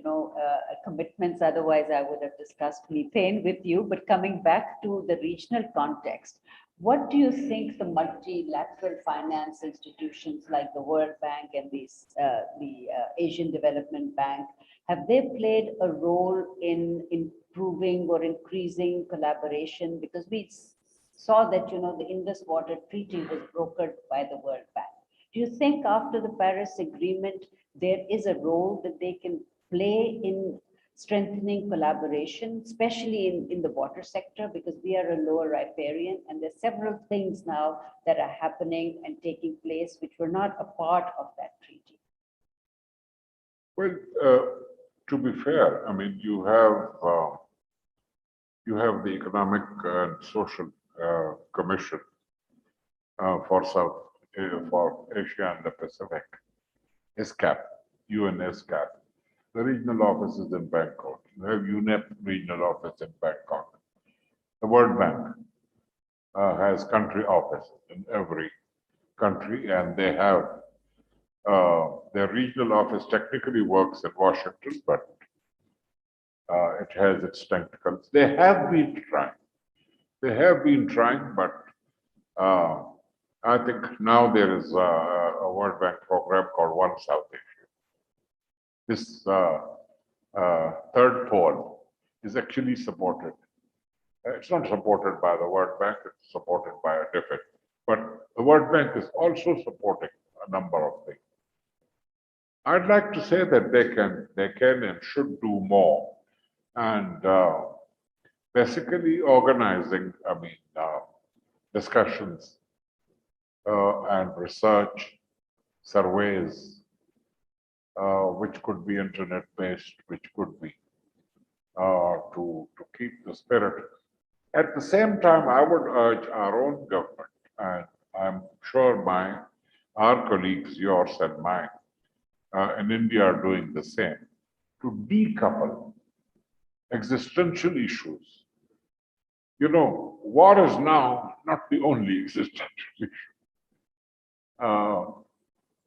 commitments. Otherwise, I would have discussed methane with you. But coming back to the regional context, what do you think the multilateral finance institutions like the World Bank and the Asian Development Bank, have they played a role in improving or increasing collaboration? Because we saw that, the Indus Water Treaty was brokered by the World Bank. Do you think after the Paris Agreement, there is a role that they can play in strengthening collaboration, especially in the water sector, because we are a lower riparian, and there's several things now that are happening and taking place which were not a part of that treaty? Well, to be fair, I mean, you have the Economic and Social Commission for Asia and the Pacific, ESCAP, UN ESCAP. The regional office is in Bangkok. You have UNEP regional office in Bangkok. The World Bank has country offices in every country, and they have their regional office technically works in Washington, but it has its tentacles. They have been trying. But I think now there is a World Bank program called One South Asia. This third pole is actually supported. It's not supported by the World Bank, it's supported by a different. But the World Bank is also supporting a number of things. I'd like to say that they can and should do more. And basically organizing, discussions and research, surveys, which could be internet-based, which could be to keep the spirit. At the same time, I would urge our own government, and I'm sure our colleagues, yours and mine, in India are doing the same, to decouple existential issues. War is now not the only existential issue.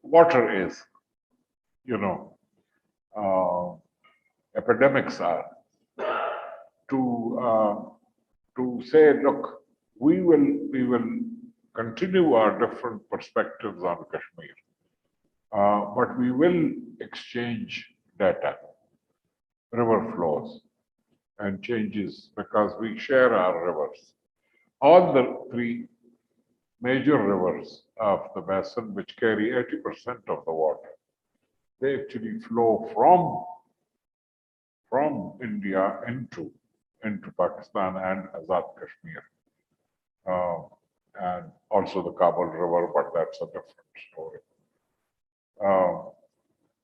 Water is, epidemics are. To say, look, we will continue our different perspectives on Kashmir, but we will exchange data, river flows, and changes, because we share our rivers. All the three major rivers of the basin, which carry 80% of the water, they actually flow from India into Pakistan and Azad Kashmir, and also the Kabul River, but that's a different story.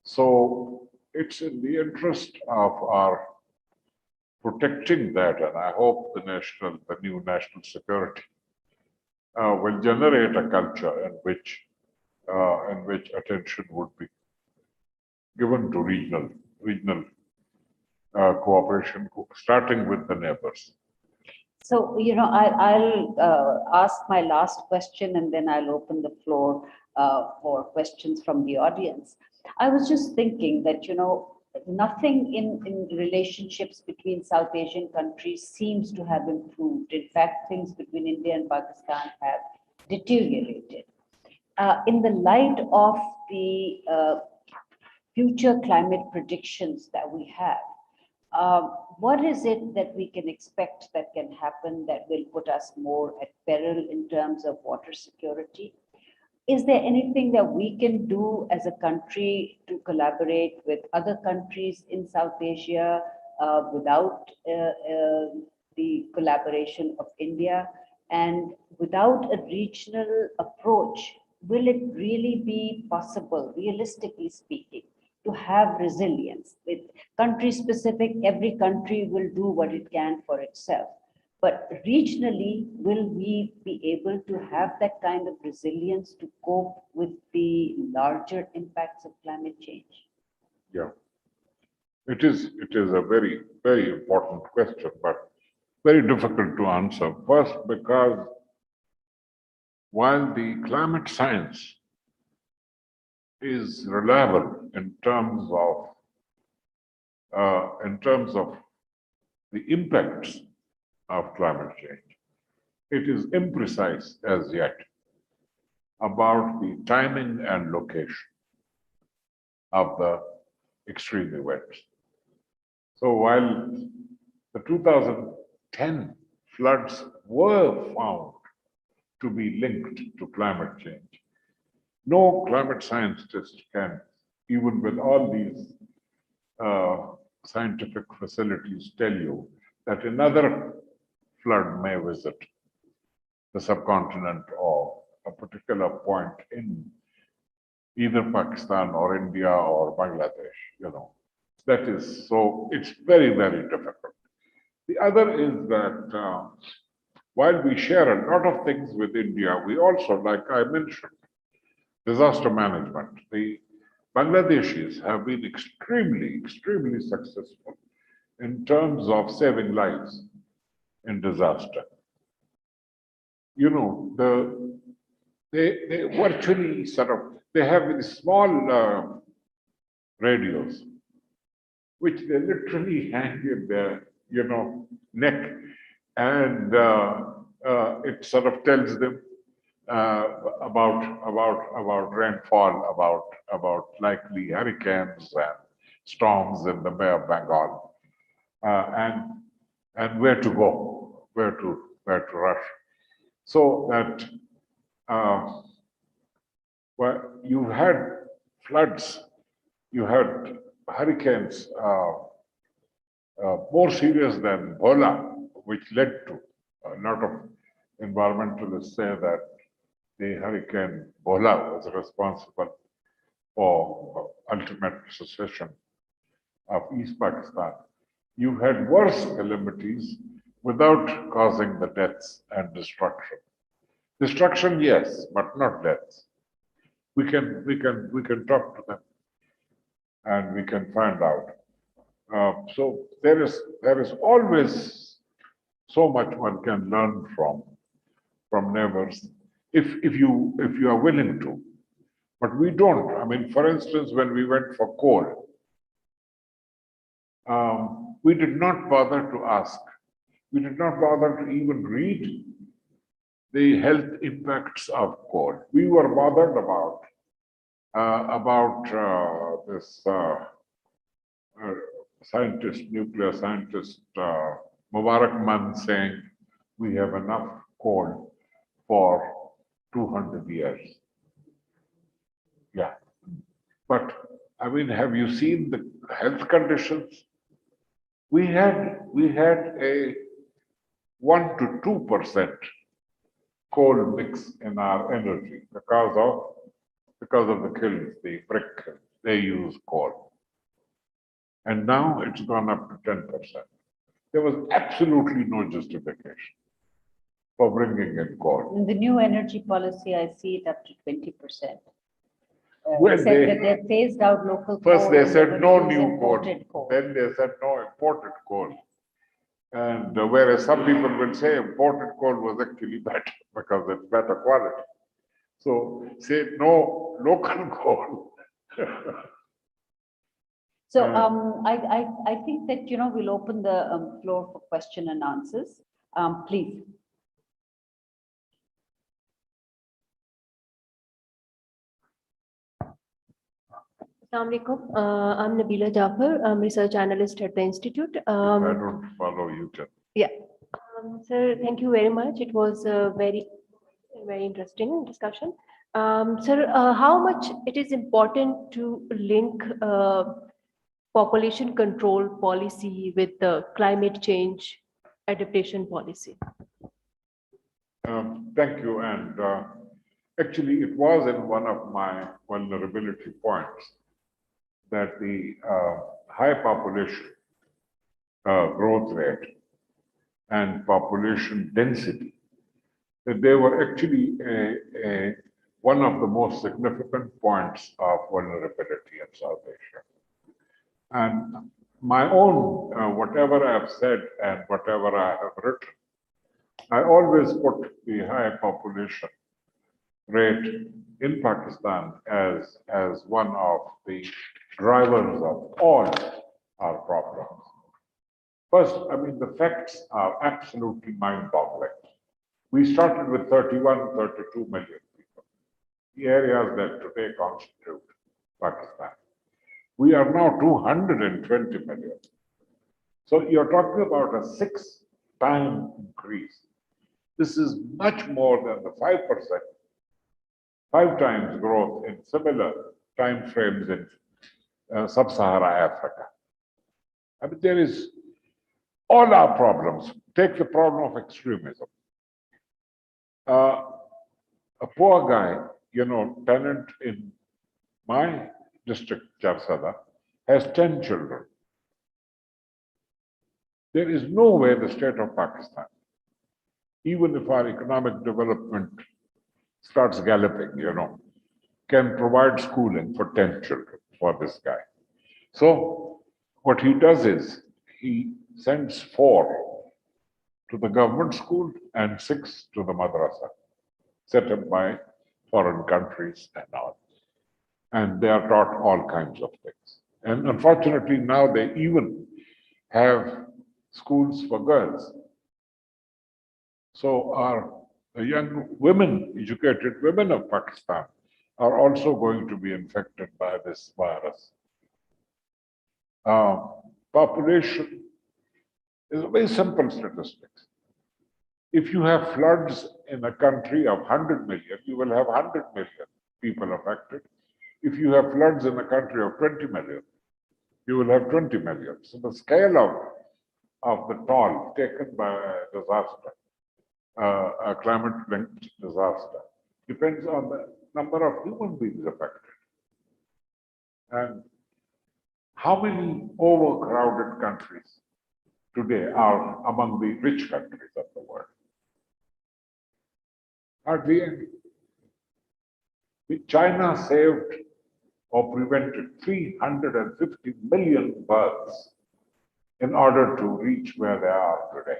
So it's in the interest of our protecting that, and I hope the new national security will generate a culture in which attention would be given to regional cooperation, starting with the neighbors. So, I'll ask my last question and then I'll open the floor for questions from the audience. I was just thinking that, nothing in relationships between South Asian countries seems to have improved. In fact, things between India and Pakistan have deteriorated. In the light of the future climate predictions that we have, what is it that we can expect that can happen that will put us more at peril in terms of water security? Is there anything that we can do as a country to collaborate with other countries in South Asia without the collaboration of India? And without a regional approach, will it really be possible, realistically speaking, to have resilience? With country specific, every country will do what it can for itself. But regionally, will we be able to have that kind of resilience to cope with the larger impacts of climate change? Yeah, it is a very, very important question, but very difficult to answer. First, because while the climate science is reliable in terms of the impacts of climate change, it is imprecise as yet about the timing and location of the extreme events. So while the 2010 floods were found to be linked to climate change, no climate scientist can, even with all these scientific facilities, tell you that another flood may visit the subcontinent or a particular point in either Pakistan or India or Bangladesh, That is, so it's very, very difficult. The other is that while we share a lot of things with India, we also, like I mentioned, disaster management. The Bangladeshis have been extremely, extremely successful in terms of saving lives in disaster. They virtually they have these small radios, which they literally hang in their, neck, and it sort of tells them about rainfall, about likely hurricanes and storms in the Bay of Bengal, and where to go, where to rush, so that well, you had floods, you had hurricanes more serious than Bola, which led to a lot of environmentalists say that the hurricane Bola was responsible for ultimate secession of East Pakistan. You had worse calamities without causing the deaths and destruction. Destruction, yes, but not deaths. We can talk to them, and we can find out. So there is always so much one can learn from neighbors if you are willing to. But we don't. I mean, for instance, when we went for coal, we did not bother to ask. We did not bother to even read the health impacts of coal. We were bothered about this nuclear scientist, Mubarak Mann, saying we have enough coal for 200 years. Yeah. But, I mean, have you seen the health conditions? We had a 1 to 2% coal mix in our energy because of the kilns, the brick kilns. They use coal. And now it's gone up to 10%. There was absolutely no justification for bringing in coal. In the new energy policy, I see it up to 20%. Well, Except that they phased out local First coal they and said will no use new coal, imported coal. then they said no imported coal. And whereas some people will say imported coal was actually better because it's better quality. So say no local coal. So I think that, we'll open the floor for question and answers. Please. Assalamu alaikum. I'm Nabila Jafar. I'm research analyst at the institute. I don't follow you, Jen. Yeah. Sir, thank you very much. It was a very interesting discussion. Sir, how much it is important to link population control policy with the climate change adaptation policy? Thank you. And actually, it was in one of my vulnerability points that the high population growth rate and population density, that they were actually one of the most significant points of vulnerability in South Asia. And my own, whatever I have said and whatever I have written, I always put the high population rate in Pakistan as one of the drivers of all our problems. First, I mean, the facts are absolutely mind-boggling. We started with 31, 32 million people, the areas that today constitute Pakistan. We are now 220 million. So you're talking about a 6-time increase. This is much more than the 5%, 5 times growth in similar time frames in sub-Sahara Africa. I mean, there is all our problems. Take the problem of extremism. A poor guy, tenant in my district, Charsada, has 10 children. There is no way the state of Pakistan, even if our economic development starts galloping, can provide schooling for 10 children for this guy. So what he does is he sends 4 to the government school and 6 to the madrasa, set up by foreign countries and all. And they are taught all kinds of things. And unfortunately, now they even have schools for girls. So our young women, educated women of Pakistan, are also going to be infected by this virus. Population is a very simple statistics. If you have floods in a country of 100 million, you will have 100 million people affected. If you have floods in a country of 20 million, you will have 20 million. So the scale of the toll taken by a disaster, a climate-linked disaster, depends on the number of human beings affected. And how many overcrowded countries today are among the rich countries of the world? Hardly any. China saved or prevented 350 million births in order to reach where they are today.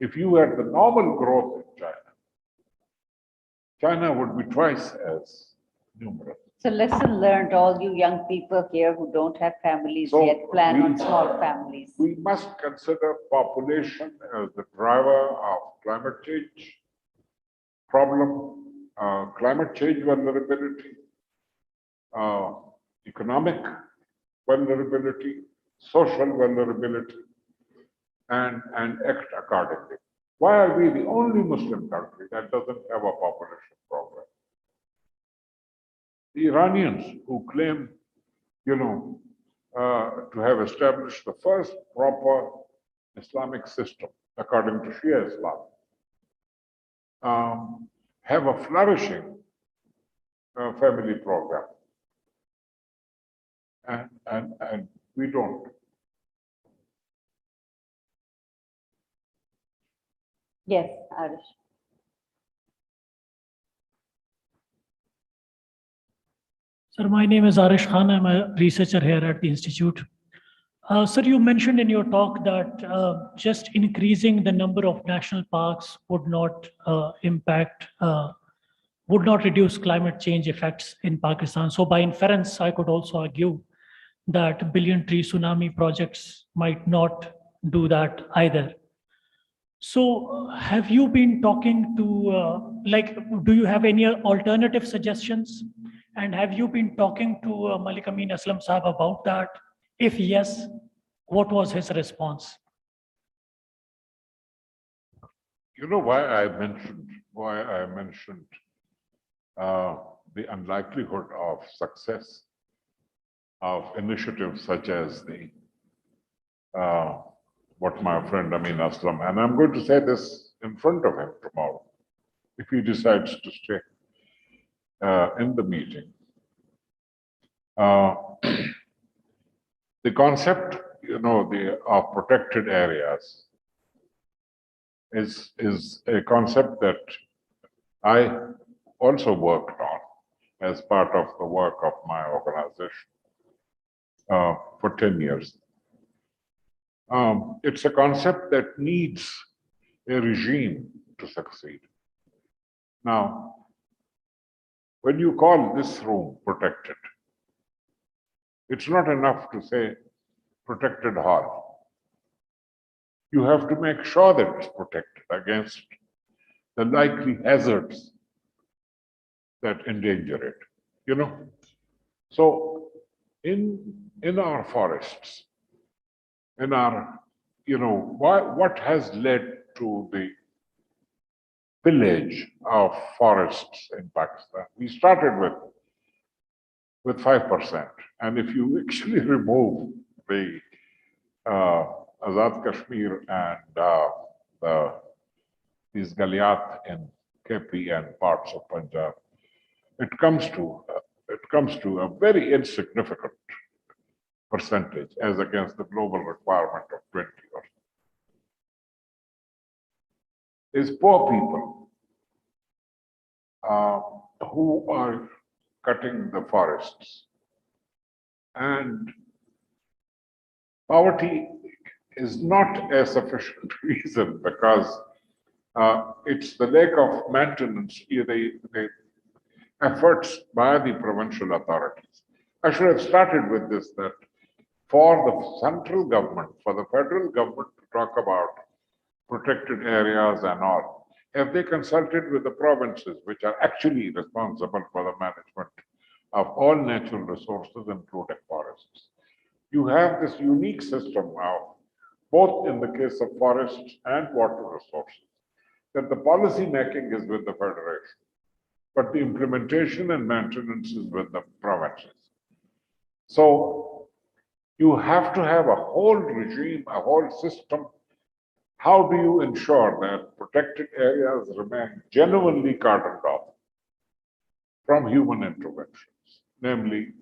If you had the normal growth in China, China would be twice as numerous. So lesson learned, all you young people here who don't have families So yet, plan on small families. We must consider population as the driver of climate change problem, climate change vulnerability, economic vulnerability, social vulnerability, and act accordingly. Why are we the only Muslim country that doesn't have a population program? The Iranians, who claim, to have established the first proper Islamic system according to Shia Islam, have a flourishing family program, and we don't. Yes, Arish. Sir, my name is Arish Khan. I'm a researcher here at the Institute. Sir, you mentioned in your talk that just increasing the number of national parks would not would not reduce climate change effects in Pakistan. So by inference, I could also argue that billion tree tsunami projects might not do that either. So have you been talking to, do you have any alternative suggestions? And have you been talking to Malik Amin Aslam Saab about that? If yes, what was his response? You know why I mentioned the unlikelihood of success of initiatives such as the what my friend Amin Aslam, and I'm going to say this in front of him tomorrow, if he decides to stay in the meeting. The concept, of protected areas is a concept that I also worked on as part of the work of my organization for 10 years. It's a concept that needs a regime to succeed. Now, when you call this room protected, it's not enough to say protected hall. You have to make sure that it's protected against the likely hazards that endanger it, So in our forests, what has led to the pillage of forests in Pakistan? We started with 5%. And if you actually remove the Azad Kashmir and these Galiat in KP and parts of Punjab, it comes to a very insignificant percentage as against the global requirement of 20 or so. Is poor people who are cutting the forests. And poverty is not a sufficient reason because it's the lack of maintenance, the efforts by the provincial authorities. I should have started with this, that for the central government, for the federal government to talk about protected areas and all, have they consulted with the provinces, which are actually responsible for the management of all natural resources, including forests? You have this unique system now, both in the case of forests and water resources, that the policy making is with the federation, but the implementation and maintenance is with the provinces. So you have to have a whole regime, a whole system. How do you ensure that protected areas remain genuinely cordoned off from human interventions, namely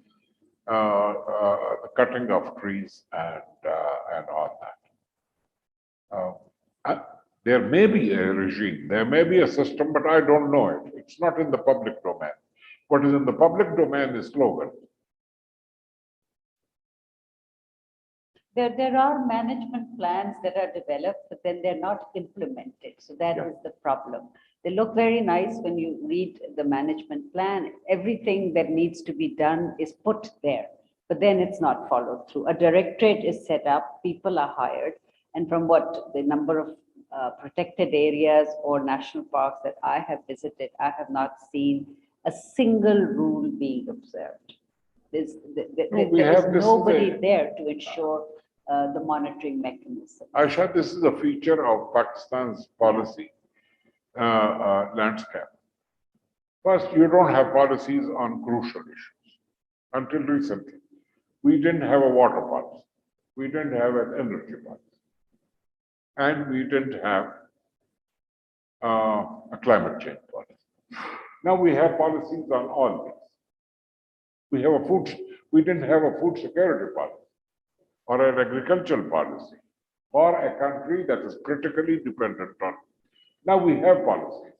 the cutting of trees and all that? There may be a regime, there may be a system, but I don't know it. It's not in the public domain. What is in the public domain is slogan. There are management plans that are developed, but then they're not implemented. So that is the problem. They look very nice when you read the management plan. Everything that needs to be done is put there, but then it's not followed through. A directorate is set up, people are hired, and from what the number of protected areas or national parks that I have visited, I have not seen a single rule being observed. There is nobody there to ensure the monitoring mechanism. Aisha, this is a feature of Pakistan's policy landscape. First, you don't have policies on crucial issues. Until recently, we didn't have a water policy. We didn't have an energy policy. And we didn't have a climate change policy. Now we have policies on all these. We didn't have a food security policy or an agricultural policy for a country that is critically dependent on Now we have policies,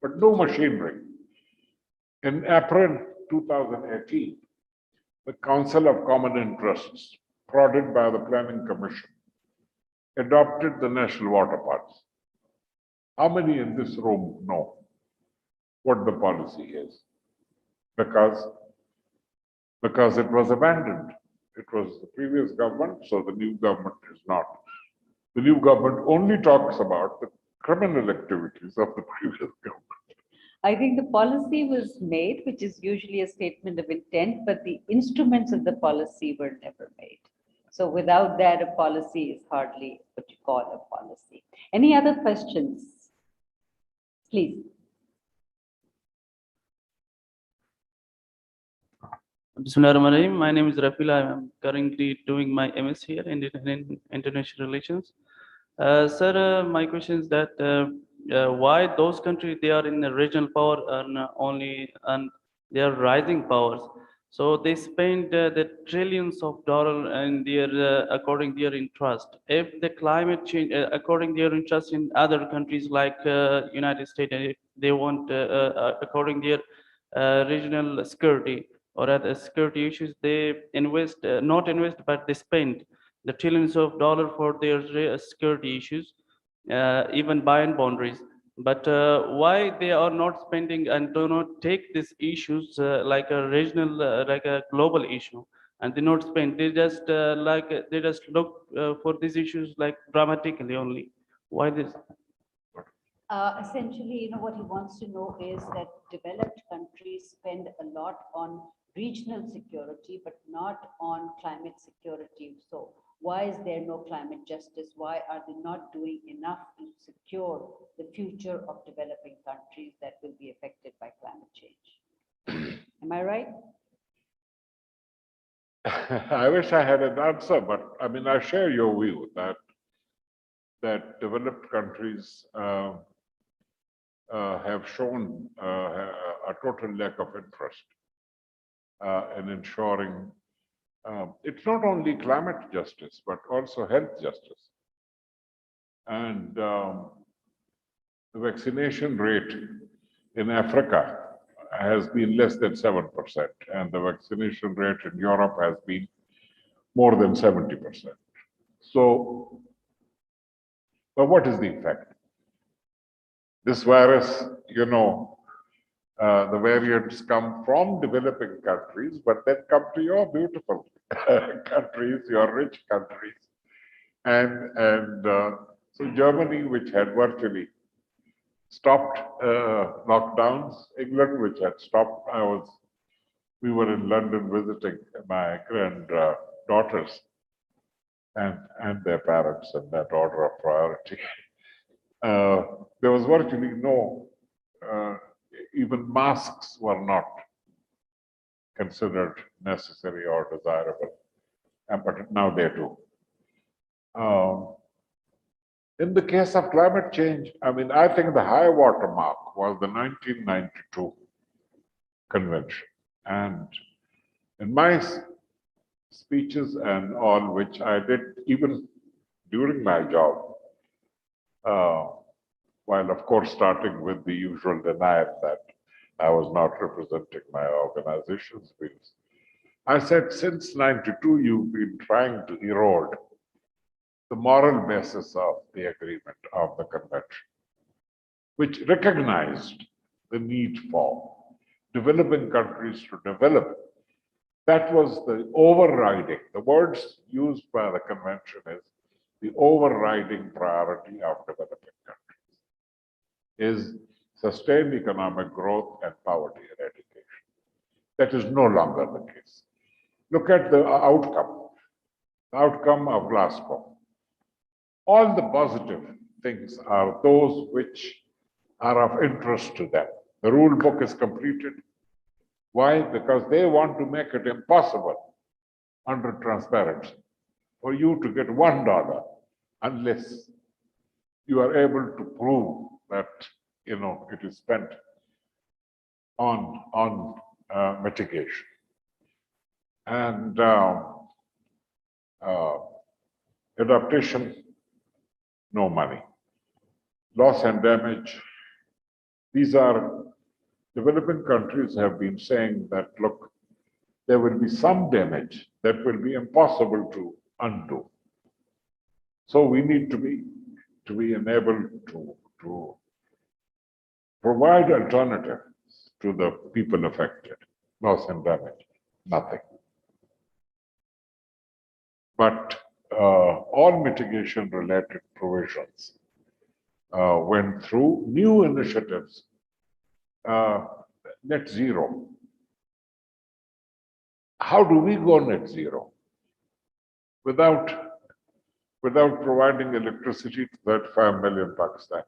but no machinery. In April 2018, the Council of Common Interests, prodded by the Planning Commission, adopted the National Water Policy. How many in this room know what the policy is? Because it was abandoned. It was the previous government, so the new government is not. The new government only talks about the criminal activities of the previous government. I think the policy was made, which is usually a statement of intent, but the instruments of the policy were never made. So without that, a policy is hardly what you call a policy. Any other questions? Please. Bismillahirrahmanirrahim. My name is Rafil. I am currently doing my MS here in international relations. Sir, my question is that why those countries, they are in the regional power and only, and they are rising powers. So they spend the trillions of dollars in their according their interest. If the climate change according their interest in other countries like United States, if they want according their regional security or other security issues, they invest not invest but they spend the trillions of dollars for their security issues, even beyond boundaries. But why they are not spending and do not take these issues like a regional, like a global issue, and they not spend? They just they just look for these issues like dramatically only. Why this? Essentially, what he wants to know is that developed countries spend a lot on regional security, but not on climate security. So why is there no climate justice? Why are they not doing enough to secure the future of developing countries that will be affected by climate change? Am I right? I wish I had an answer, but I mean, I share your view that developed countries have shown a total lack of interest in ensuring it's not only climate justice, but also health justice. And the vaccination rate in Africa has been less than 7%, and the vaccination rate in Europe has been more than 70%. So, but what is the effect? This virus, the variants come from developing countries, but then come to your beautiful countries, your rich countries. And so Germany, which had virtually stopped lockdowns, England, which had stopped, we were in London visiting my granddaughters and their parents in that order of priority. There was virtually no, even masks were not considered necessary or desirable, but now they do. In the case of climate change, I mean, I think the high water mark was the 1992 convention. And in my speeches and all, which I did even during my job, while of course starting with the usual denial that I was not representing my organization's views, I said, since 92, you've been trying to erode the moral basis of the agreement of the convention, which recognized the need for developing countries to develop. That was the overriding, the words used by the convention is the overriding priority of developing countries is sustained economic growth and poverty eradication. That is no longer the case. Look at the outcome of Glasgow. All the positive things are those which are of interest to them. The rule book is completed. Why? Because they want to make it impossible under transparency for you to get $1 unless you are able to prove that it is spent on mitigation. And adaptation, no money. loss and damage. These are developing countries have been saying that, look, there will be some damage that will be impossible to undo. So we need to be enabled to provide alternatives to the people affected. Loss and damage, nothing. But all mitigation related provisions went through new initiatives, net zero. How do we go net zero without providing electricity to 35 million Pakistanis?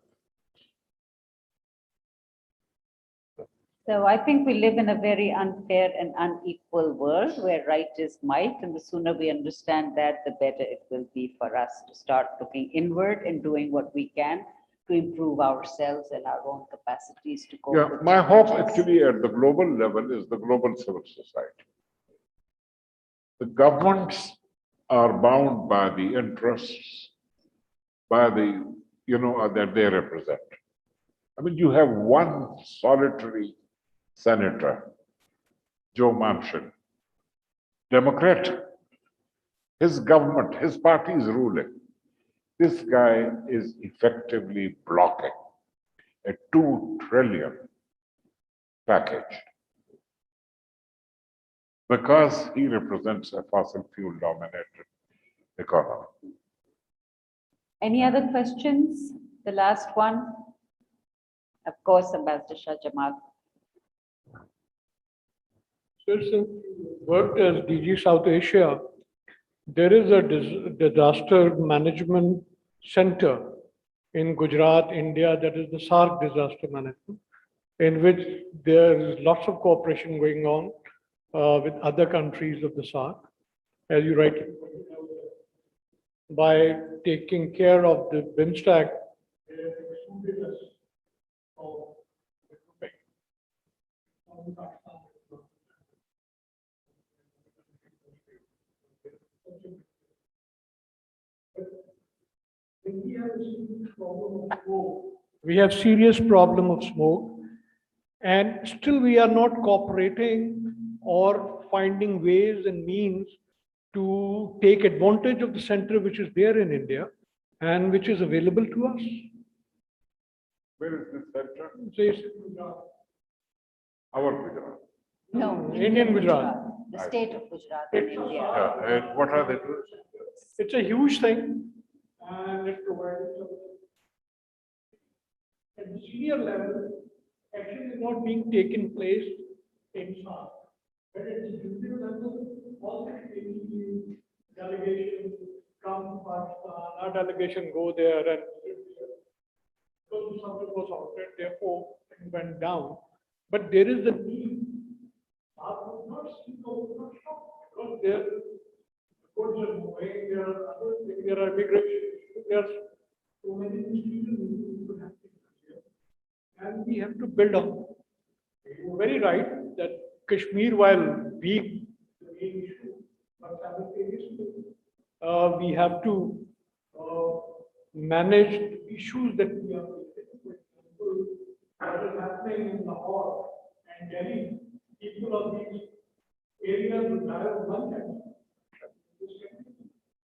So I think we live in a very unfair and unequal world where right is might, and the sooner we understand that, the better it will be for us to start looking inward and doing what we can to improve ourselves and our own capacities to cope Yeah, with my hope challenges. actually at the global level is the global civil society. The governments are bound by the interests, by the, that they represent. I mean, you have one solitary senator, Joe Manchin, Democrat. His government, his party is ruling. This guy is effectively blocking a 2 trillion package because he represents a fossil fuel dominated economy. Any other questions? The last one? Of course, Ambassador Shah Jamal. Sir, since you worked as DG South Asia, there is a disaster management center in Gujarat, India, that is the SARC disaster management, in which there is lots of cooperation going on with other countries of the SARC, as you rightly pointed out, by taking care of the BIMSTAC. They have excluded us of the we have serious problem of smoke, and still we are not cooperating or finding ways and means to take advantage of the center which is there in India and which is available to us. Where is this center? Says Our Gujarat. No, Indian Gujarat. The state of Gujarat in India. Yeah, and what are they doing? It's a huge thing, and it provides at the senior level, action is not being taken place in SARC. But at the junior level, all the delegation come to Pakistan, our delegation go there and because something was outed, therefore it went down. But there is a need. SARC would not speak or would not stop because there goods are moving, there are other things, there are immigration issues, there are so many institutions that have to here. And we have to build on. You're very right that Kashmir, while weak, the main issue, but simultaneously, we have to manage the issues that we are facing. For example, what is happening in Lahore and Delhi, people of these areas would have one country.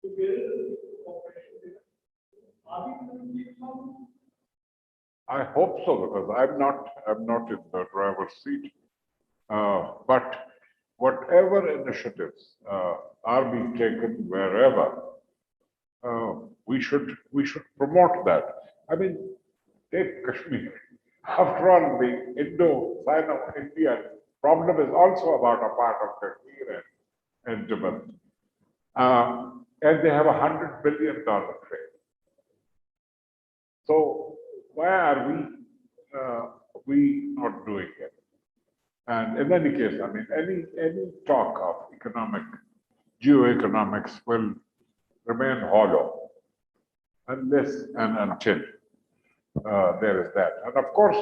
So there is cooperation there. Are we going to take some? I hope so, because I'm not in the driver's seat. But whatever initiatives are being taken wherever, we should promote that. I mean, take Kashmir. After all, the Indo-Sino-Indian problem is also about a part of Kashmir and Jammu. And they have $100 billion trade. So why are we not doing it? And in any case, I mean, any talk of geoeconomics will remain hollow unless and until there is that. And of course,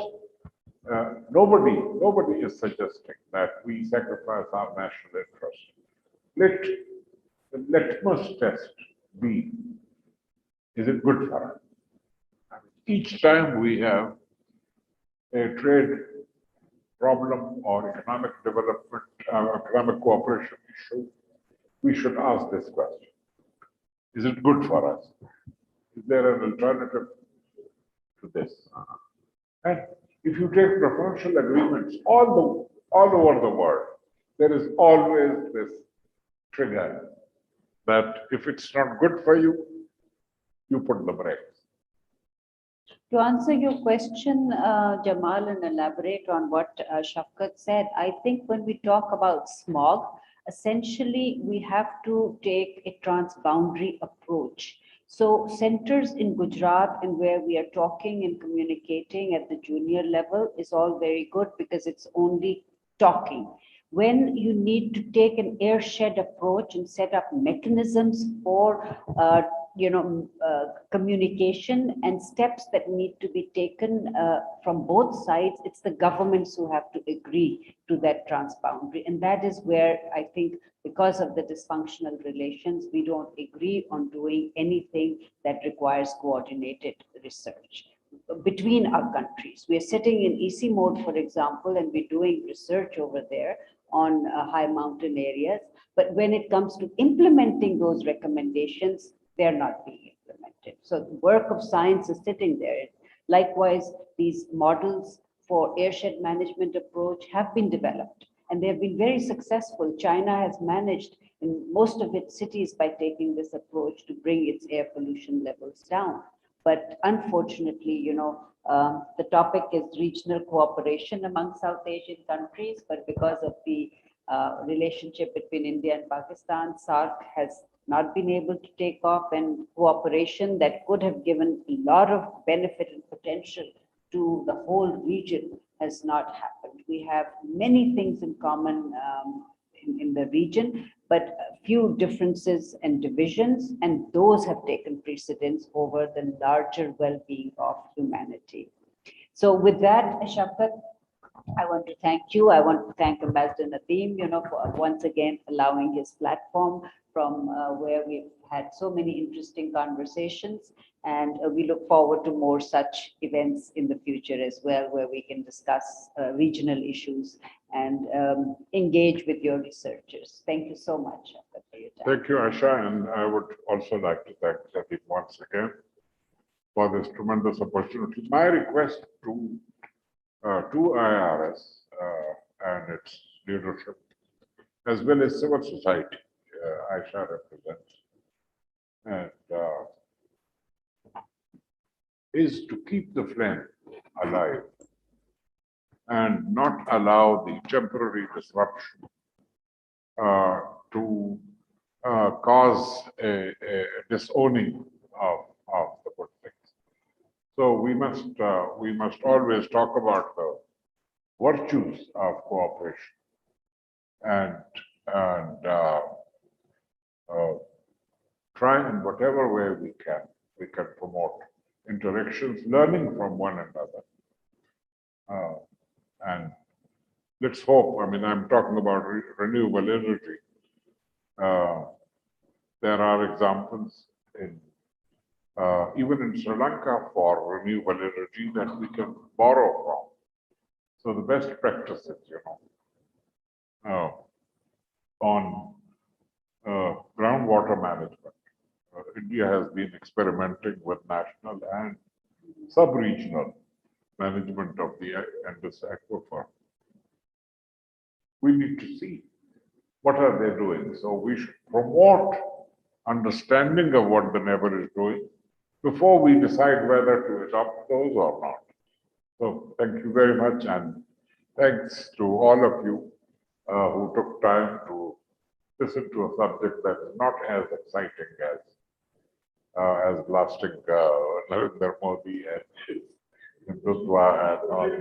nobody is suggesting that we sacrifice our national interest. Let the litmus test be, is it good for us? I mean, each time we have a trade problem or economic development, economic cooperation issue, we should ask this question. Is it good for us? Is there an alternative to this? And if you take preferential agreements all over the world, there is always this trigger that if it's not good for you, you put the brakes. To answer your question, Jamal, and elaborate on what Shafqat said, I think when we talk about smog, essentially we have to take a transboundary approach. So centers in Gujarat and where we are talking and communicating at the junior level is all very good because it's only talking. When you need to take an airshed approach and set up mechanisms for communication and steps that need to be taken from both sides, it's the governments who have to agree to that transboundary. And that is where I think, because of the dysfunctional relations, we don't agree on doing anything that requires coordinated research between our countries. We are sitting in EC mode, for example, and we're doing research over there on high mountain areas. But when it comes to implementing those recommendations, they're not being implemented. So the work of science is sitting there. Likewise, these models for airshed management approach have been developed and they've been very successful. China has managed in most of its cities by taking this approach to bring its air pollution levels down. But unfortunately, the topic is regional cooperation among South Asian countries, but because of the relationship between India and Pakistan, SARC has not been able to take off, and cooperation that could have given a lot of benefit and potential to the whole region has not happened. We have many things in common in the region, but a few differences and divisions, and those have taken precedence over the larger well-being of humanity. So with that, Shafqat, I want to thank you. I want to thank Ambassador Nadeem, for once again allowing his platform from where we've had so many interesting conversations. And we look forward to more such events in the future as well, where we can discuss regional issues and engage with your researchers. Thank you so much for your time. Thank you, Asha. And I would also like to thank Nadeem once again for this tremendous opportunity. My request to IRS and its leadership, as well as civil society, Aisha represents, and is to keep the flame alive and not allow the temporary disruption to cause a disowning of the good things. So we must always talk about the virtues of cooperation and try in whatever way we can promote interactions, learning from one another. And let's hope, I'm talking about renewable energy. There are examples even in Sri Lanka for renewable energy that we can borrow from. So the best practices, on groundwater management. India has been experimenting with national and sub-regional management of the Indus aquifer. We need to see what are they doing. So we should promote understanding of what the neighbor is doing before we decide whether to adopt those or not. So thank you very much, and thanks to all of you who took time to listen to a subject that is not as exciting as blasting Narendra Modi and Hindutva and all that.